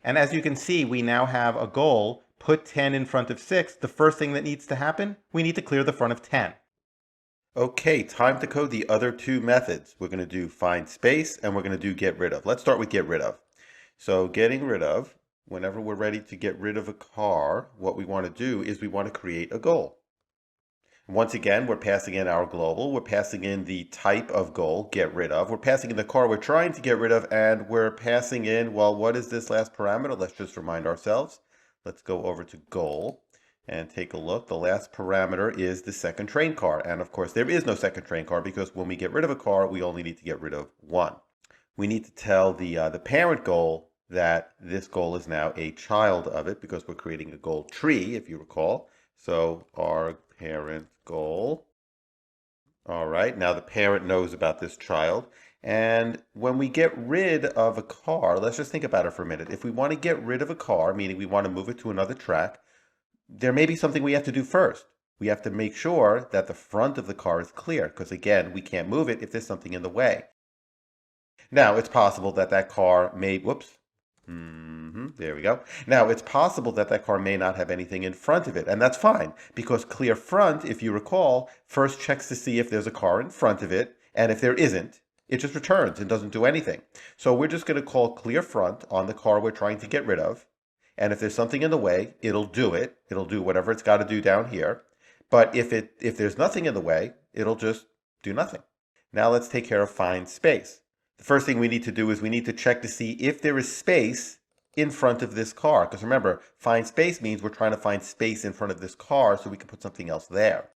And as you can see, we now have a goal, put 10 in front of 6. The first thing that needs to happen, we need to clear the front of 10. Okay, time to code the other two methods. We're going to do find space and we're going to do get rid of. Let's start with get rid of. So getting rid of, whenever we're ready to get rid of a car, what we want to do is we want to create a goal. Once again, we're passing in our global. We're passing in the type of goal, get rid of. We're passing in the car we're trying to get rid of, and we're passing in, well, what is this last parameter? Let's just remind ourselves. Let's go over to goal and take a look. The last parameter is the second train car. And of course, there is no second train car because when we get rid of a car, we only need to get rid of one. We need to tell the parent goal that this goal is now a child of it because we're creating a goal tree, if you recall. So our parent goal. All right, now the parent knows about this child. And when we get rid of a car, let's just think about it for a minute. If we want to get rid of a car, meaning we want to move it to another track, there may be something we have to do first. We have to make sure that the front of the car is clear because, again, we can't move it if there's something in the way. Now, it's possible that that car may, whoops, there we go. Now, it's possible that that car may not have anything in front of it, and that's fine because clear front, if you recall, first checks to see if there's a car in front of it, and if there isn't, it just returns and doesn't do anything. So we're just going to call clear front on the car we're trying to get rid of. And if there's something in the way, it'll do it. It'll do whatever it's got to do down here. But if there's nothing in the way, it'll just do nothing. Now let's take care of find space. The first thing we need to do is we need to check to see if there is space in front of this car. Because remember, find space means we're trying to find space in front of this car so we can put something else there.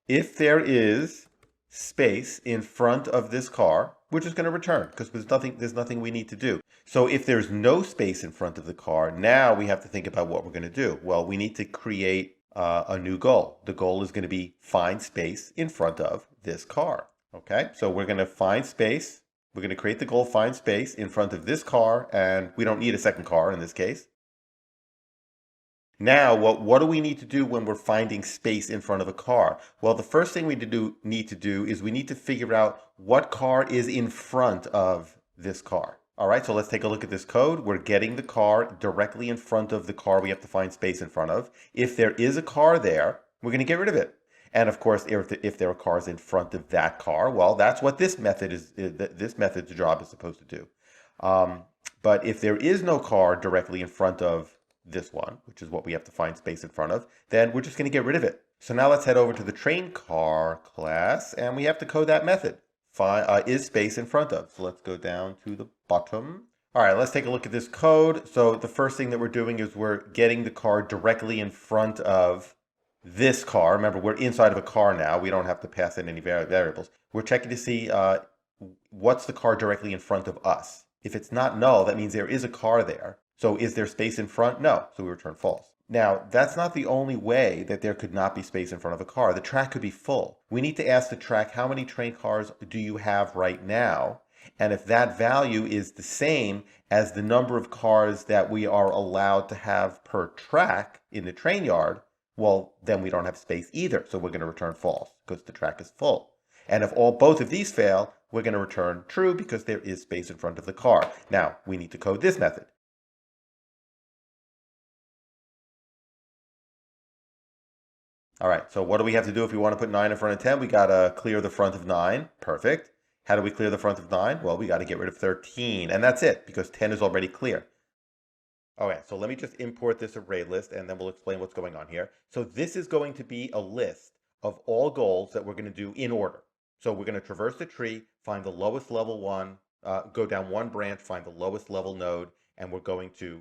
If there is space in front of this car, we're just going to return because there's nothing we need to do. So if there's no space in front of the car, now we have to think about what we're going to do. Well, we need to create a new goal. The goal is going to be find space in front of this car. Okay, so we're going to find space. We're going to create the goal find space in front of this car, and we don't need a second car in this case. Now, what do we need to do when we're finding space in front of a car? Well, the first thing we need to do is we need to figure out what car is in front of this car. All right, so let's take a look at this code. We're getting the car directly in front of the car we have to find space in front of. If there is a car there, we're going to get rid of it. And of course, if there are cars in front of that car, well, that's what this method's job is supposed to do. But if there is no car directly in front of this one, which is what we have to find space in front of, then we're just going to get rid of it. So now let's head over to the train car class, and we have to code that method. Is space in front of. So let's go down to the bottom. All right, let's take a look at this code. So the first thing that we're doing is we're getting the car directly in front of this car. Remember, we're inside of a car now. We don't have to pass in any variables. We're checking to see what's the car directly in front of us. If it's not null, that means there is a car there. So is there space in front? No. So we return false. Now, that's not the only way that there could not be space in front of a car. The track could be full. We need to ask the track, how many train cars do you have right now? And if that value is the same as the number of cars that we are allowed to have per track in the train yard, well, then we don't have space either. So we're going to return false because the track is full. And if both of these fail, we're going to return true because there is space in front of the car. Now, we need to code this method. All right, so what do we have to do if we want to put 9 in front of 10? We got to clear the front of 9. Perfect. How do we clear the front of 9? Well, we got to get rid of 13. And that's it, because 10 is already clear. All right, so let me just import this array list, and then we'll explain what's going on here. So this is going to be a list of all goals that we're going to do in order. So we're going to traverse the tree, find the lowest level one, go down one branch, find the lowest level node, and we're going to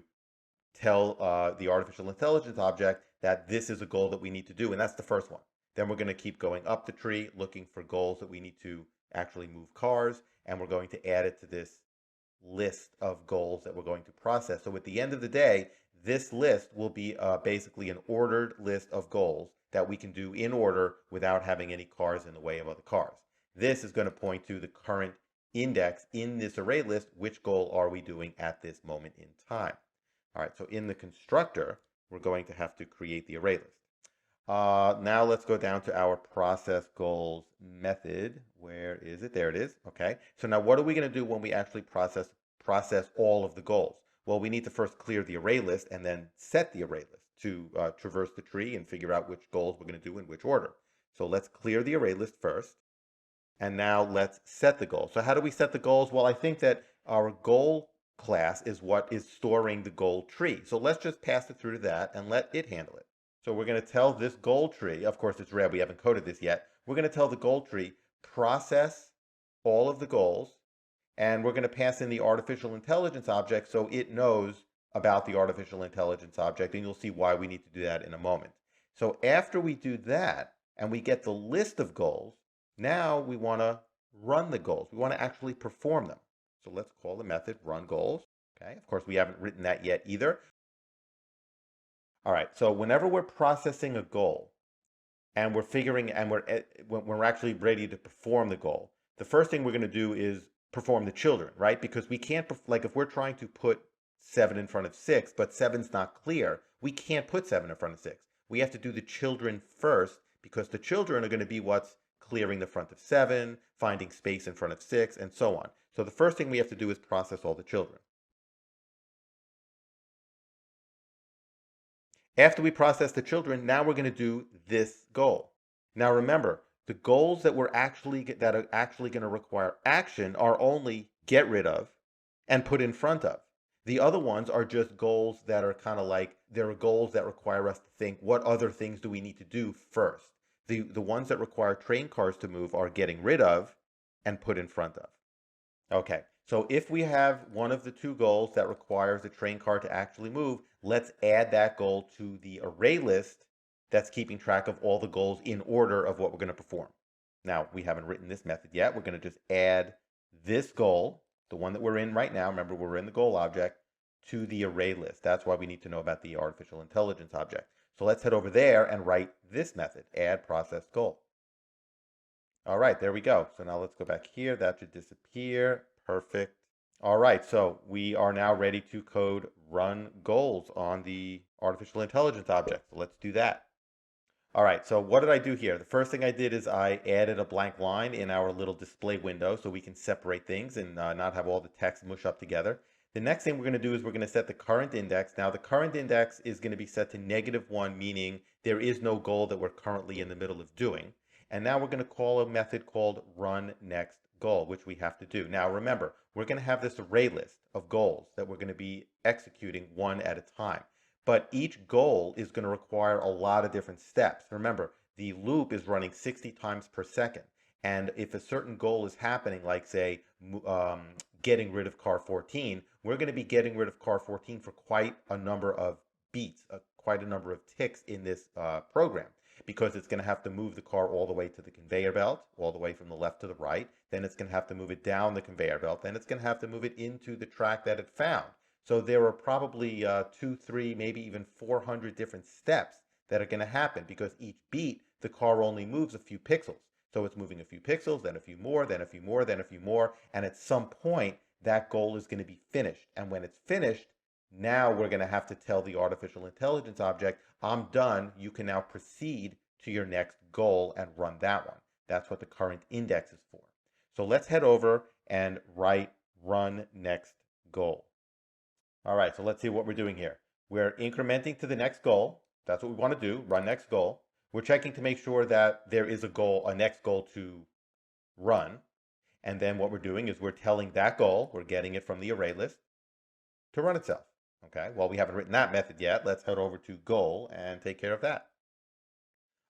tell the artificial intelligence object that this is a goal that we need to do, and that's the first one. Then we're going to keep going up the tree, looking for goals that we need to actually move cars, and we're going to add it to this list of goals that we're going to process. So at the end of the day, this list will be basically an ordered list of goals that we can do in order without having any cars in the way of other cars. This is going to point to the current index in this array list. Which goal are we doing at this moment in time? All right, so in the constructor, we're going to have to create the array list. Now let's go down to our process goals method. Where is it? There it is. Okay. So now what are we going to do when we actually process all of the goals? Well, we need to first clear the array list and then set the array list. to traverse the tree and figure out which goals we're going to do in which order. So let's clear the array list first. And now let's set the goal. So how do we set the goals? Well, I think that our goal class is what is storing the goal tree. So let's just pass it through to that and let it handle it. So we're going to tell this goal tree, of course it's red, we haven't coded this yet. We're going to tell the goal tree, process all of the goals, and we're going to pass in the artificial intelligence object so it knows about the artificial intelligence object, and you'll see why we need to do that in a moment. So after we do that, and we get the list of goals, now we want to run the goals. We want to actually perform them. So let's call the method run goals. Okay, of course we haven't written that yet either. All right, so whenever we're processing a goal and we're actually ready to perform the goal, the first thing we're going to do is perform the children, right? Because we can't, like if we're trying to put 7 in front of 6, but 7's not clear, we can't put 7 in front of 6. We have to do the children first because the children are going to be what's clearing the front of 7, finding space in front of 6, and so on. So the first thing we have to do is process all the children. After we process the children, now we're going to do this goal. Now remember, the goals that are actually going to require action are only get rid of and put in front of. The other ones are just goals that are kind of like, there are goals that require us to think, what other things do we need to do first? The ones that require train cars to move are getting rid of and put in front of. Okay, so if we have one of the two goals that requires a train car to actually move, let's add that goal to the array list that's keeping track of all the goals in order of what we're going to perform. Now, we haven't written this method yet. We're going to just add this goal, the one that we're in right now, remember we're in the goal object, to the array list. That's why we need to know about the artificial intelligence object. So let's head over there and write this method, add processed goal. All right, there we go. So now let's go back here. That should disappear. Perfect. All right, so we are now ready to code run goals on the artificial intelligence object. So let's do that. All right, so what did I do here? The first thing I did is I added a blank line in our little display window so we can separate things and not have all the text mush up together. The next thing we're going to do is we're going to set the current index. Now the current index is going to be set to -1, meaning there is no goal that we're currently in the middle of doing. And now we're going to call a method called run next goal, which we have to do. Now remember, we're going to have this array list of goals that we're going to be executing one at a time. But each goal is going to require a lot of different steps. Remember, the loop is running 60 times per second. And if a certain goal is happening, like say, getting rid of car 14, we're going to be getting rid of car 14 for quite a number of beats, quite a number of ticks in this program, because it's going to have to move the car all the way to the conveyor belt, all the way from the left to the right. Then it's going to have to move it down the conveyor belt. Then it's going to have to move it into the track that it found. So there are probably 2, 3, maybe even 400 different steps that are going to happen, because each beat, the car only moves a few pixels. So it's moving a few pixels, then a few more, then a few more, then a few more. And at some point, that goal is going to be finished. And when it's finished, now we're going to have to tell the artificial intelligence object, I'm done. You can now proceed to your next goal and run that one. That's what the current index is for. So let's head over and write run next goal. All right, so let's see what we're doing here. We're incrementing to the next goal. That's what we want to do, run next goal. We're checking to make sure that there is a next goal to run. And then what we're doing is we're telling that goal, we're getting it from the array list, to run itself. Okay, well, we haven't written that method yet. Let's head over to goal and take care of that.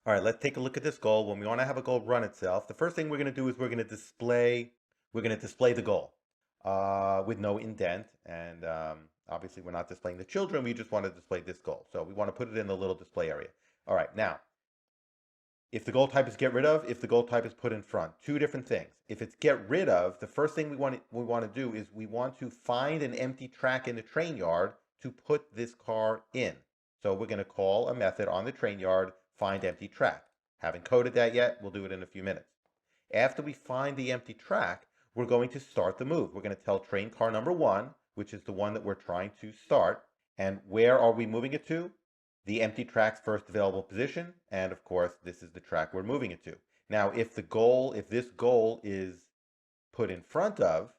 All right, let's take a look at this goal. When we want to have a goal run itself, the first thing we're going to do is we're going to display the goal with no indent. And obviously, we're not displaying the children. We just want to display this goal. So we want to put it in the little display area. All right, now, if the goal type is get rid of, if the goal type is put in front, two different things. If it's get rid of, the first thing we want to do is we want to find an empty track in the train yard to put this car in. So we're going to call a method on the train yard, find empty track. Haven't coded that yet. We'll do it in a few minutes. After we find the empty track, we're going to start the move. We're going to tell train car number 1, which is the one that we're trying to start. And where are we moving it to? The empty track's first available position, and of course, this is the track we're moving it to. Now, if this goal is put in front of,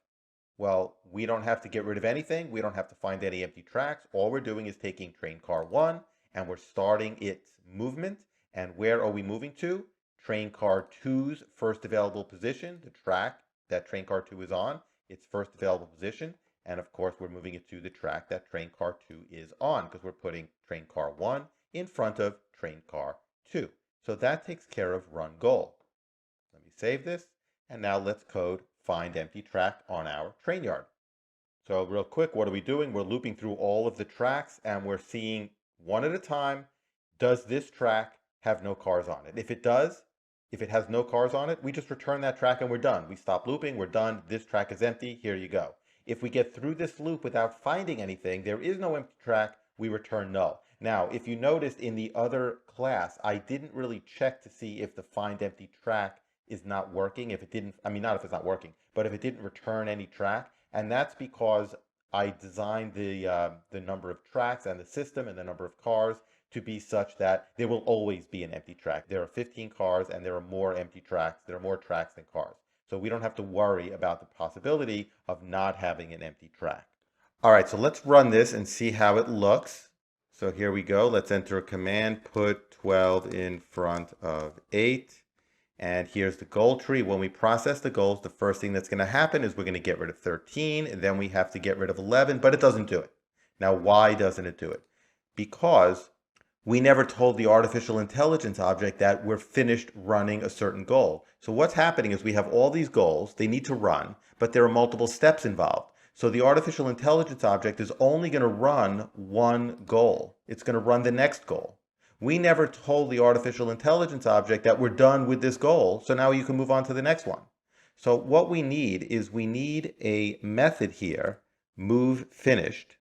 well, we don't have to get rid of anything. We don't have to find any empty tracks. All we're doing is taking train car 1 and we're starting its movement. And where are we moving to? Train car 2's first available position, the track that train car 2 is on, its first available position. And of course, we're moving it to the track that train car 2 is on because we're putting train car 1 in front of train car 2. So that takes care of run goal. Let me save this. And now let's code find empty track on our train yard. So real quick, what are we doing? We're looping through all of the tracks and we're seeing one at a time, does this track have no cars on it? If it does, if it has no cars on it, we just return that track and we're done. We stop looping, we're done. This track is empty, here you go. If we get through this loop without finding anything, there is no empty track, we return null. Now, if you noticed in the other class, I didn't really check to see if the find empty track is not working. If it didn't, I mean, not if it's not working, but if it didn't return any track. And that's because I designed the number of tracks and the system and the number of cars to be such that there will always be an empty track. There are 15 cars and there are more empty tracks. There are more tracks than cars. So we don't have to worry about the possibility of not having an empty track. All right, so let's run this and see how it looks. So here we go. Let's enter a command, put 12 in front of 8. And here's the goal tree. When we process the goals, the first thing that's going to happen is we're going to get rid of 13, and then we have to get rid of 11, but it doesn't do it. Now, why doesn't it do it? Because we never told the artificial intelligence object that we're finished running a certain goal. So what's happening is we have all these goals, they need to run, but there are multiple steps involved. So the artificial intelligence object is only going to run one goal. It's going to run the next goal. We never told the artificial intelligence object that we're done with this goal, so now you can move on to the next one. So what we need is we need a method here, move finished.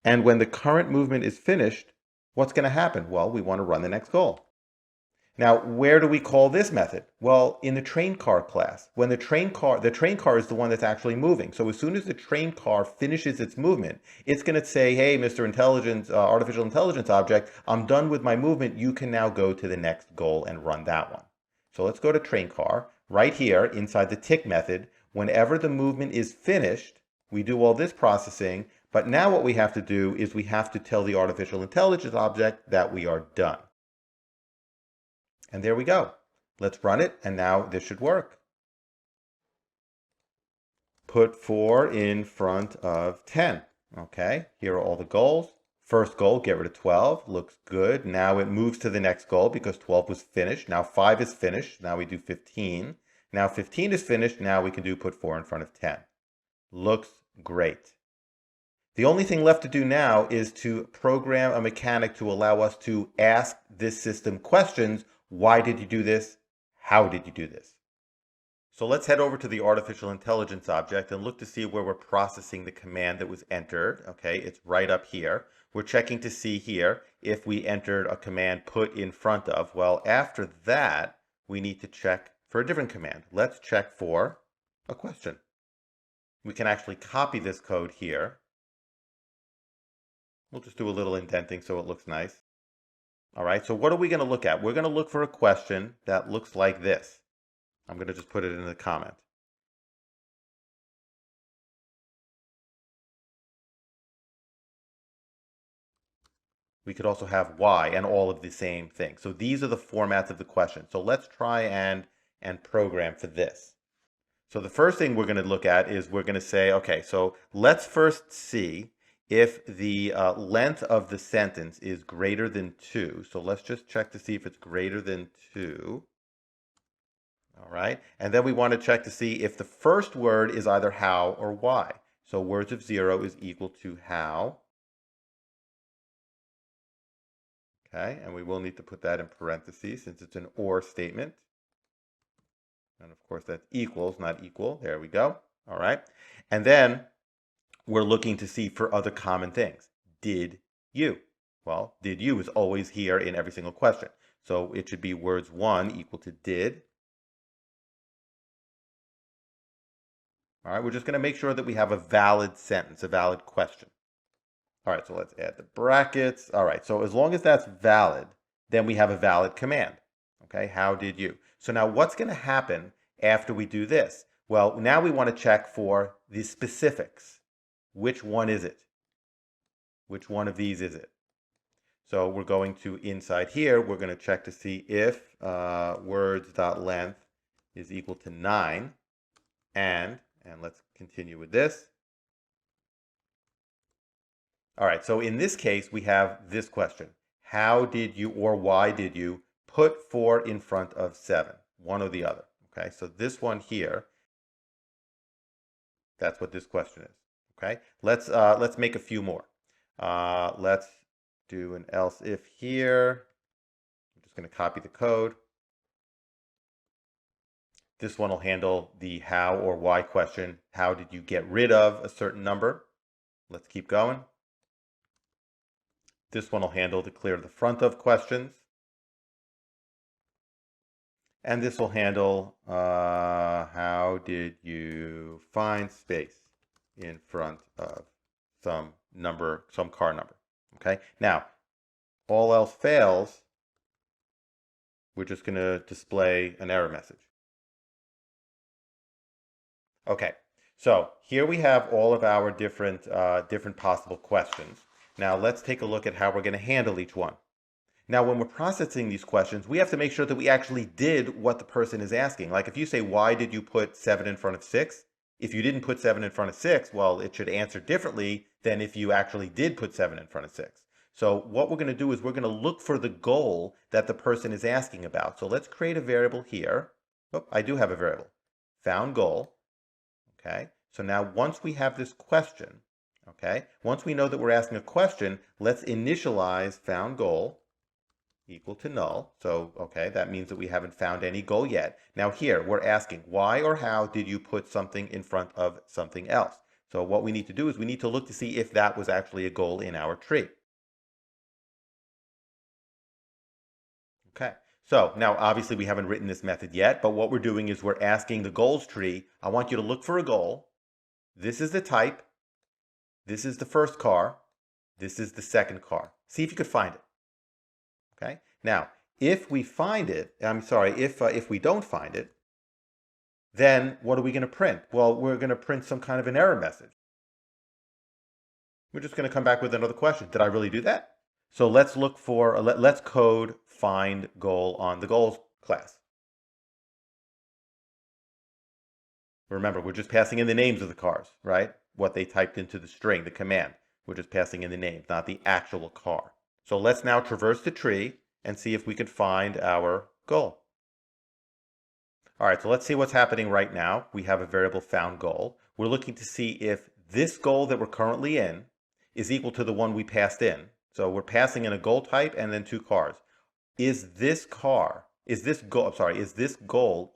And when the current movement is finished, what's going to happen? Well, we want to run the next goal. Now, where do we call this method? Well, in the train car class. When the train car is the one that's actually moving. So as soon as the train car finishes its movement, it's going to say, hey, Mr. Artificial Intelligence object, I'm done with my movement. You can now go to the next goal and run that one. So let's go to train car. Right here, inside the tick method, whenever the movement is finished, we do all this processing. But now what we have to do is we have to tell the artificial intelligence object that we are done. And there we go. Let's run it, and now this should work. Put 4 in front of 10. Okay, here are all the goals. First goal, get rid of 12. Looks good. Now it moves to the next goal because 12 was finished. Now 5 is finished. Now we do 15. Now 15 is finished. Now we can do put 4 in front of 10. Looks great. The only thing left to do now is to program a mechanic to allow us to ask this system questions. Why did you do this? How did you do this? So let's head over to the artificial intelligence object and look to see where we're processing the command that was entered. Okay, it's right up here. We're checking to see here if we entered a command put in front of. Well, after that, we need to check for a different command. Let's check for a question. We can actually copy this code here. We'll just do a little indenting so it looks nice. All right, so what are we going to look at? We're going to look for a question that looks like this. I'm going to just put it in the comment. We could also have why and all of the same thing. So these are the formats of the question. So let's try and program for this. So the first thing we're going to look at is we're going to say, okay, so let's first see if the length of the sentence is greater than 2. So let's just check to see if it's greater than 2. All right. And then we want to check to see if the first word is either how or why. So words of 0 is equal to how. Okay. And we will need to put that in parentheses since it's an or statement. And of course that's equals, not equal. There we go. All right. And then we're looking to see for other common things. Did you? Well, did you is always here in every single question. So it should be words 1 equal to did. All right, we're just going to make sure that we have a valid sentence, a valid question. All right, so let's add the brackets. All right, so as long as that's valid, then we have a valid command. Okay, how did you? So now what's going to happen after we do this? Well, now we want to check for the specifics. Which one is it? Which one of these is it? So we're going to, inside here, we're going to check to see if words.length is equal to 9. And let's continue with this. All right, so in this case, we have this question. How did you, or why did you, put 4 in front of 7? One or the other. Okay, so this one here, that's what this question is. Okay, let's make a few more. Let's do an else if here. I'm just going to copy the code. This one will handle the how or why question. How did you get rid of a certain number? Let's keep going. This one will handle the clear the front of questions. And this will handle how did you find space in front of some number, some car number. Okay, now all else fails, we're just going to display an error message. Okay, so here we have all of our different possible questions. Now let's take a look at how we're going to handle each one. Now, when we're processing these questions, we have to make sure that we actually did what the person is asking. Like if you say, why did you put 7 in front of 6? If you didn't put 7 in front of 6, well, it should answer differently than if you actually did put 7 in front of 6. So what we're going to do is we're going to look for the goal that the person is asking about. So let's create a variable here. Oh, I do have a variable. Found goal. Okay. So now once we have this question, okay, once we know that we're asking a question, let's initialize found goal equal to null. So, okay, that means that we haven't found any goal yet. Now here, we're asking why or how did you put something in front of something else? So what we need to do is we need to look to see if that was actually a goal in our tree. Okay, so now obviously we haven't written this method yet, but what we're doing is we're asking the goals tree, I want you to look for a goal. This is the type. This is the first car. This is the second car. See if you could find it. Okay. Now, if we find it, if we don't find it, then what are we going to print? Well, we're going to print some kind of an error message. We're just going to come back with another question. Did I really do that? So let's look for, let's code find goal on the goals class. Remember, we're just passing in the names of the cars, right? What they typed into the string, the command. We're just passing in the names, not the actual car. So let's now traverse the tree and see if we can find our goal. All right, so let's see what's happening right now. We have a variable found goal. We're looking to see if this goal that we're currently in is equal to the one we passed in. So we're passing in a goal type and then 2 cars. Is this goal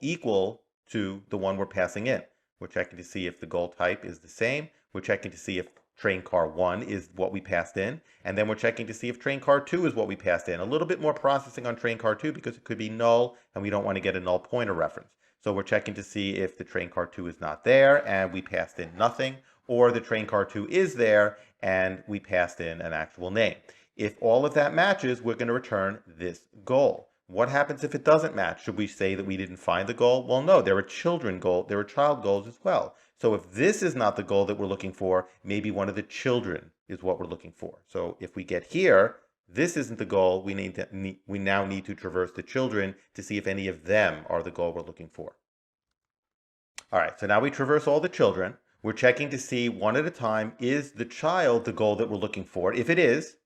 equal to the one we're passing in? We're checking to see if the goal type is the same. We're checking to see if train car 1 is what we passed in, and then we're checking to see if train car 2 is what we passed in. A little bit more processing on train car 2 because it could be null and we don't want to get a null pointer reference. So we're checking to see if the train car 2 is not there and we passed in nothing, or the train car 2 is there and we passed in an actual name. If all of that matches, we're going to return this goal. What happens if it doesn't match? Should we say that we didn't find the goal? Well, no, there are child goals as well. So if this is not the goal that we're looking for, maybe one of the children is what we're looking for. So if we get here, this isn't the goal, we now need to traverse the children to see if any of them are the goal we're looking for. All right, so now we traverse all the children. We're checking to see one at a time, is the child the goal that we're looking for? If it is,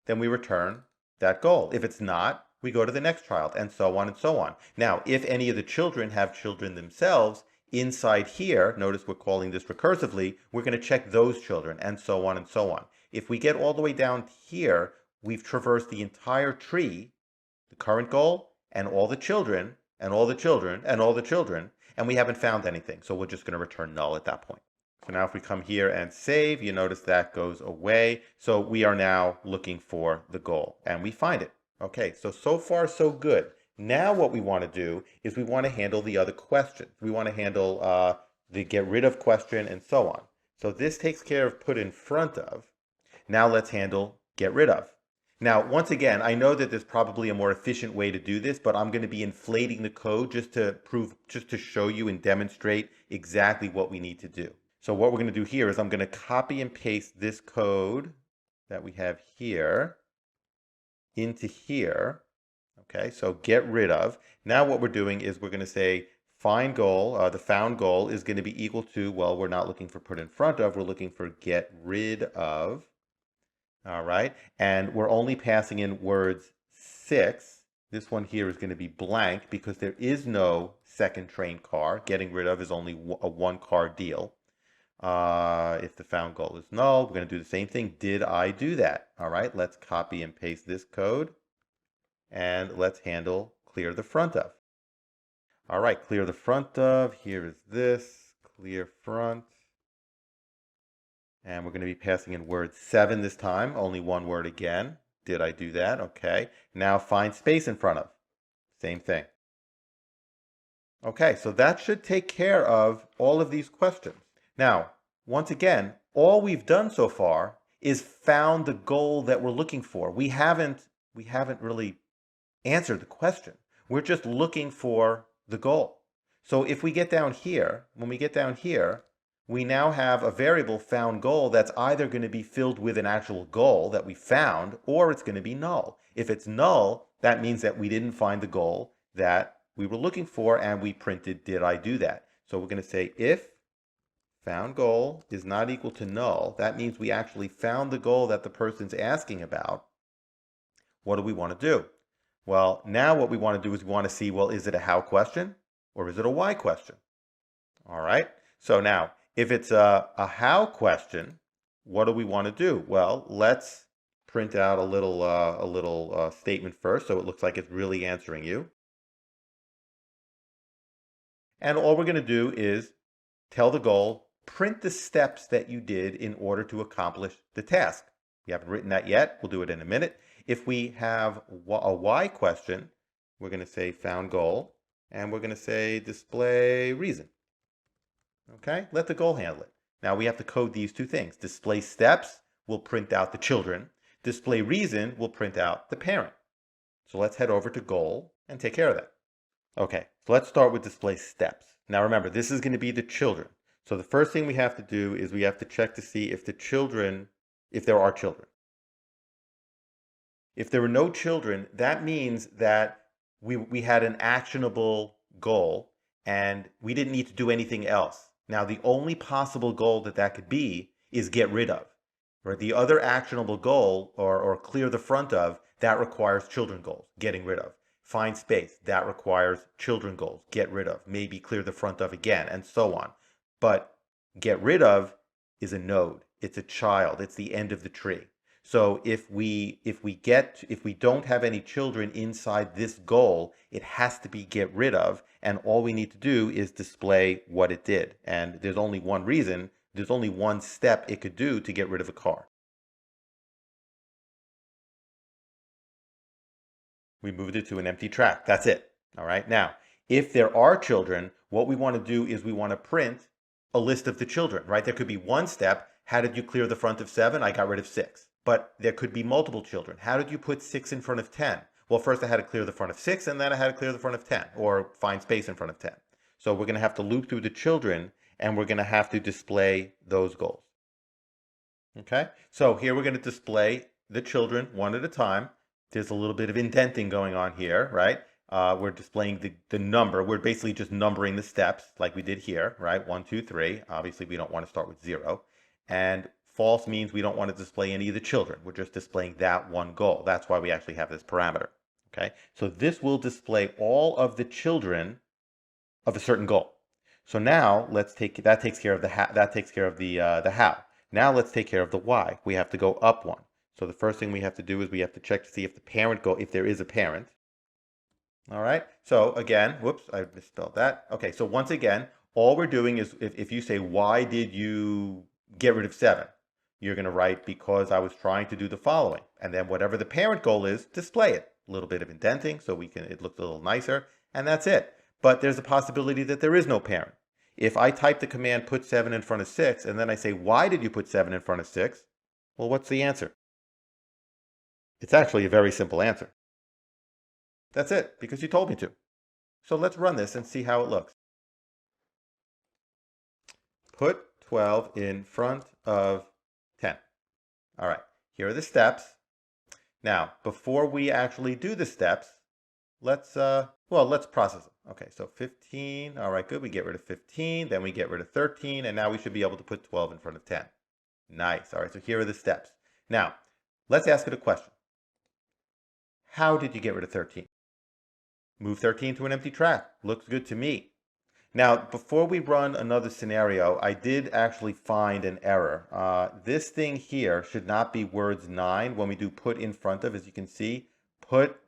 then we return that goal. If it's not, we go to the next child, and so on and so on. Now, if any of the children have children themselves, inside here, notice we're calling this recursively, we're going to check those children, and so on and so on. If we get all the way down here, we've traversed the entire tree, the current goal, and all the children, and all the children, and all the children, and we haven't found anything. So we're just going to return null at that point. So now if we come here and save, you notice that goes away. So we are now looking for the goal, and we find it. Okay, so far so good. Now what we want to do is we want to handle the other questions. We want to handle the get rid of question and so on. So this takes care of put in front of. Now let's handle get rid of. Now, once again, I know that there's probably a more efficient way to do this, but I'm going to be inflating the code just to show you and demonstrate exactly what we need to do. So what we're going to do here is I'm going to copy and paste this code that we have here. into here. Okay, so get rid of. Now what we're doing is we're going to say find goal, the found goal is going to be equal to, well, we're not looking for put in front of, we're looking for get rid of. All right, and we're only passing in words 6. This one here is going to be blank because there is no second train car. Getting rid of is only a one-car deal. If the found goal is null, we're going to do the same thing. Did I do that? All right, let's copy and paste this code. And let's handle clear the front of. All right, clear the front of. Here is this, clear front. And we're going to be passing in word 7 this time, only one word again. Did I do that? Okay. Now find space in front of. Same thing. Okay, so that should take care of all of these questions. Now, once again, all we've done so far is found the goal that we're looking for. We haven't really answered the question. We're just looking for the goal. So if we get down here, when we get down here, we now have a variable found goal that's either going to be filled with an actual goal that we found, or it's going to be null. If it's null, that means that we didn't find the goal that we were looking for, and we printed, did I do that? So we're going to say if found goal is not equal to null, that means we actually found the goal that the person's asking about. What do we want to do? Well, now what we want to do is we want to see, well, is it a how question or is it a why question? All right. So now, if it's a how question, what do we want to do? Well, let's print out a little statement first, so it looks like it's really answering you. And all we're going to do is tell the goal, print the steps that you did in order to accomplish the task. We haven't written that yet. We'll do it in a minute. If we have a why question, we're going to say found goal, and we're going to say display reason. Okay, let the goal handle it. Now we have to code these two things. Display steps will print out the children. Display reason will print out the parent. So let's head over to goal and take care of that. Okay, so let's start with display steps. Now remember, this is going to be the children. So the first thing we have to do is we have to check to see if there are children. If there were no children, that means that we had an actionable goal and we didn't need to do anything else. Now, the only possible goal that could be is get rid of. Right? The other actionable goal, or clear the front of, that requires children goals, getting rid of. Find space, that requires children goals, get rid of. Maybe clear the front of again, and so on. But get rid of is a node. It's a child. It's the end of the tree. So if we don't have any children inside this goal, it has to be get rid of, and all we need to do is display what it did. And there's only one reason, there's only one step it could do to get rid of a car. We moved it to an empty track. That's it. All right. Now, if there are children, what we want to do is we want to print a list of the children, right? There could be one step. How did you clear the front of 7? I got rid of 6. But there could be multiple children. How did you put 6 in front of 10? Well, first I had to clear the front of 6, and then I had to clear the front of 10, or find space in front of 10. So we're going to have to loop through the children, and we're going to have to display those goals. Okay? So here we're going to display the children one at a time. There's a little bit of indenting going on here, right? We're displaying the number. We're basically just numbering the steps like we did here, right? 1, 2, 3. Obviously, we don't want to start with 0. And false means we don't want to display any of the children. We're just displaying that one goal. That's why we actually have this parameter. Okay, so this will display all of the children of a certain goal. So now that takes care of the how. Now let's take care of the why. We have to go up one. So the first thing we have to do is we have to check to see if if there is a parent. All right. So again, whoops, I misspelled that. Okay. So once again, all we're doing is if you say, why did you get rid of 7? You're going to write, because I was trying to do the following. And then whatever the parent goal is, display it. A little bit of indenting so it looks a little nicer. And that's it. But there's a possibility that there is no parent. If I type the command put 7 in front of 6, and then I say, why did you put 7 in front of 6? Well, what's the answer? It's actually a very simple answer. That's it, because you told me to. So let's run this and see how it looks. Put 12 in front of 10. All right, here are the steps. Now, before we actually do the steps, let's process them. Okay, so 15, all right, good. We get rid of 15, then we get rid of 13, and now we should be able to put 12 in front of 10. Nice. All right, so here are the steps. Now, let's ask it a question. How did you get rid of 13? Move 13 to an empty track. Looks good to me. Now, before we run another scenario, I did actually find an error. This thing here should not be words 9 when we do put in front of, as you can see. Put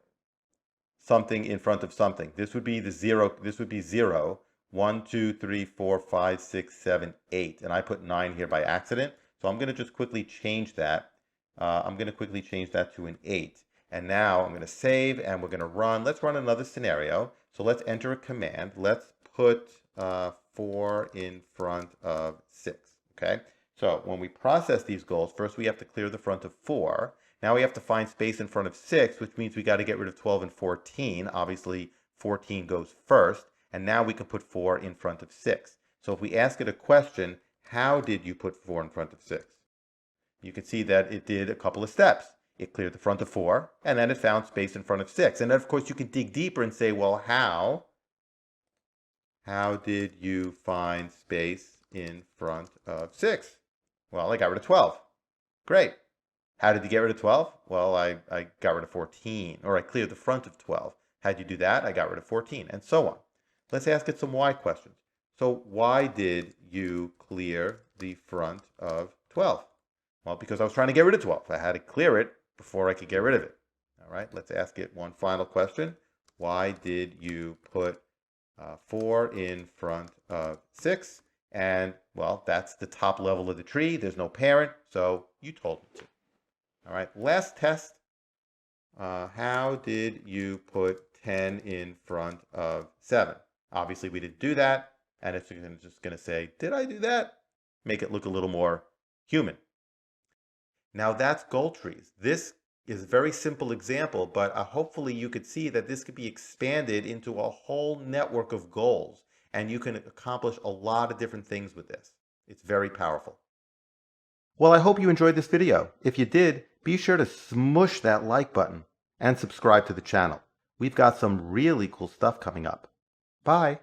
something in front of something. This would be the 0. This would be 0. 1, 2, 3, 4, 5, 6, 7, 8. And I put 9 here by accident. So I'm going to just quickly change that. I'm going to quickly change that to an 8. And now I'm going to save and we're going to run. Let's run another scenario. So let's enter a command. Let's put 4 in front of 6. Okay. So when we process these goals, first we have to clear the front of 4. Now we have to find space in front of 6, which means we got to get rid of 12 and 14. Obviously, 14 goes first. And now we can put 4 in front of 6. So if we ask it a question, how did you put 4 in front of 6? You can see that it did a couple of steps. It cleared the front of 4, and then it found space in front of 6. And then, of course, you can dig deeper and say, well, how did you find space in front of 6? Well, I got rid of 12. Great. How did you get rid of 12? Well, I got rid of 14, or I cleared the front of 12. How'd you do that? I got rid of 14, and so on. Let's ask it some why questions. So why did you clear the front of 12? Well, because I was trying to get rid of 12. I had to clear it before I could get rid of it. All right, let's ask it one final question. Why did you put 4 in front of 6? And, well, that's the top level of the tree. There's no parent, so you told me to. All right, last test. How did you put 10 in front of 7? Obviously, we didn't do that, and it's just going to say, did I do that? Make it look a little more human. Now, that's goal trees. This is a very simple example, but hopefully you could see that this could be expanded into a whole network of goals, and you can accomplish a lot of different things with this. It's very powerful. Well, I hope you enjoyed this video. If you did, be sure to smush that like button and subscribe to the channel. We've got some really cool stuff coming up. Bye.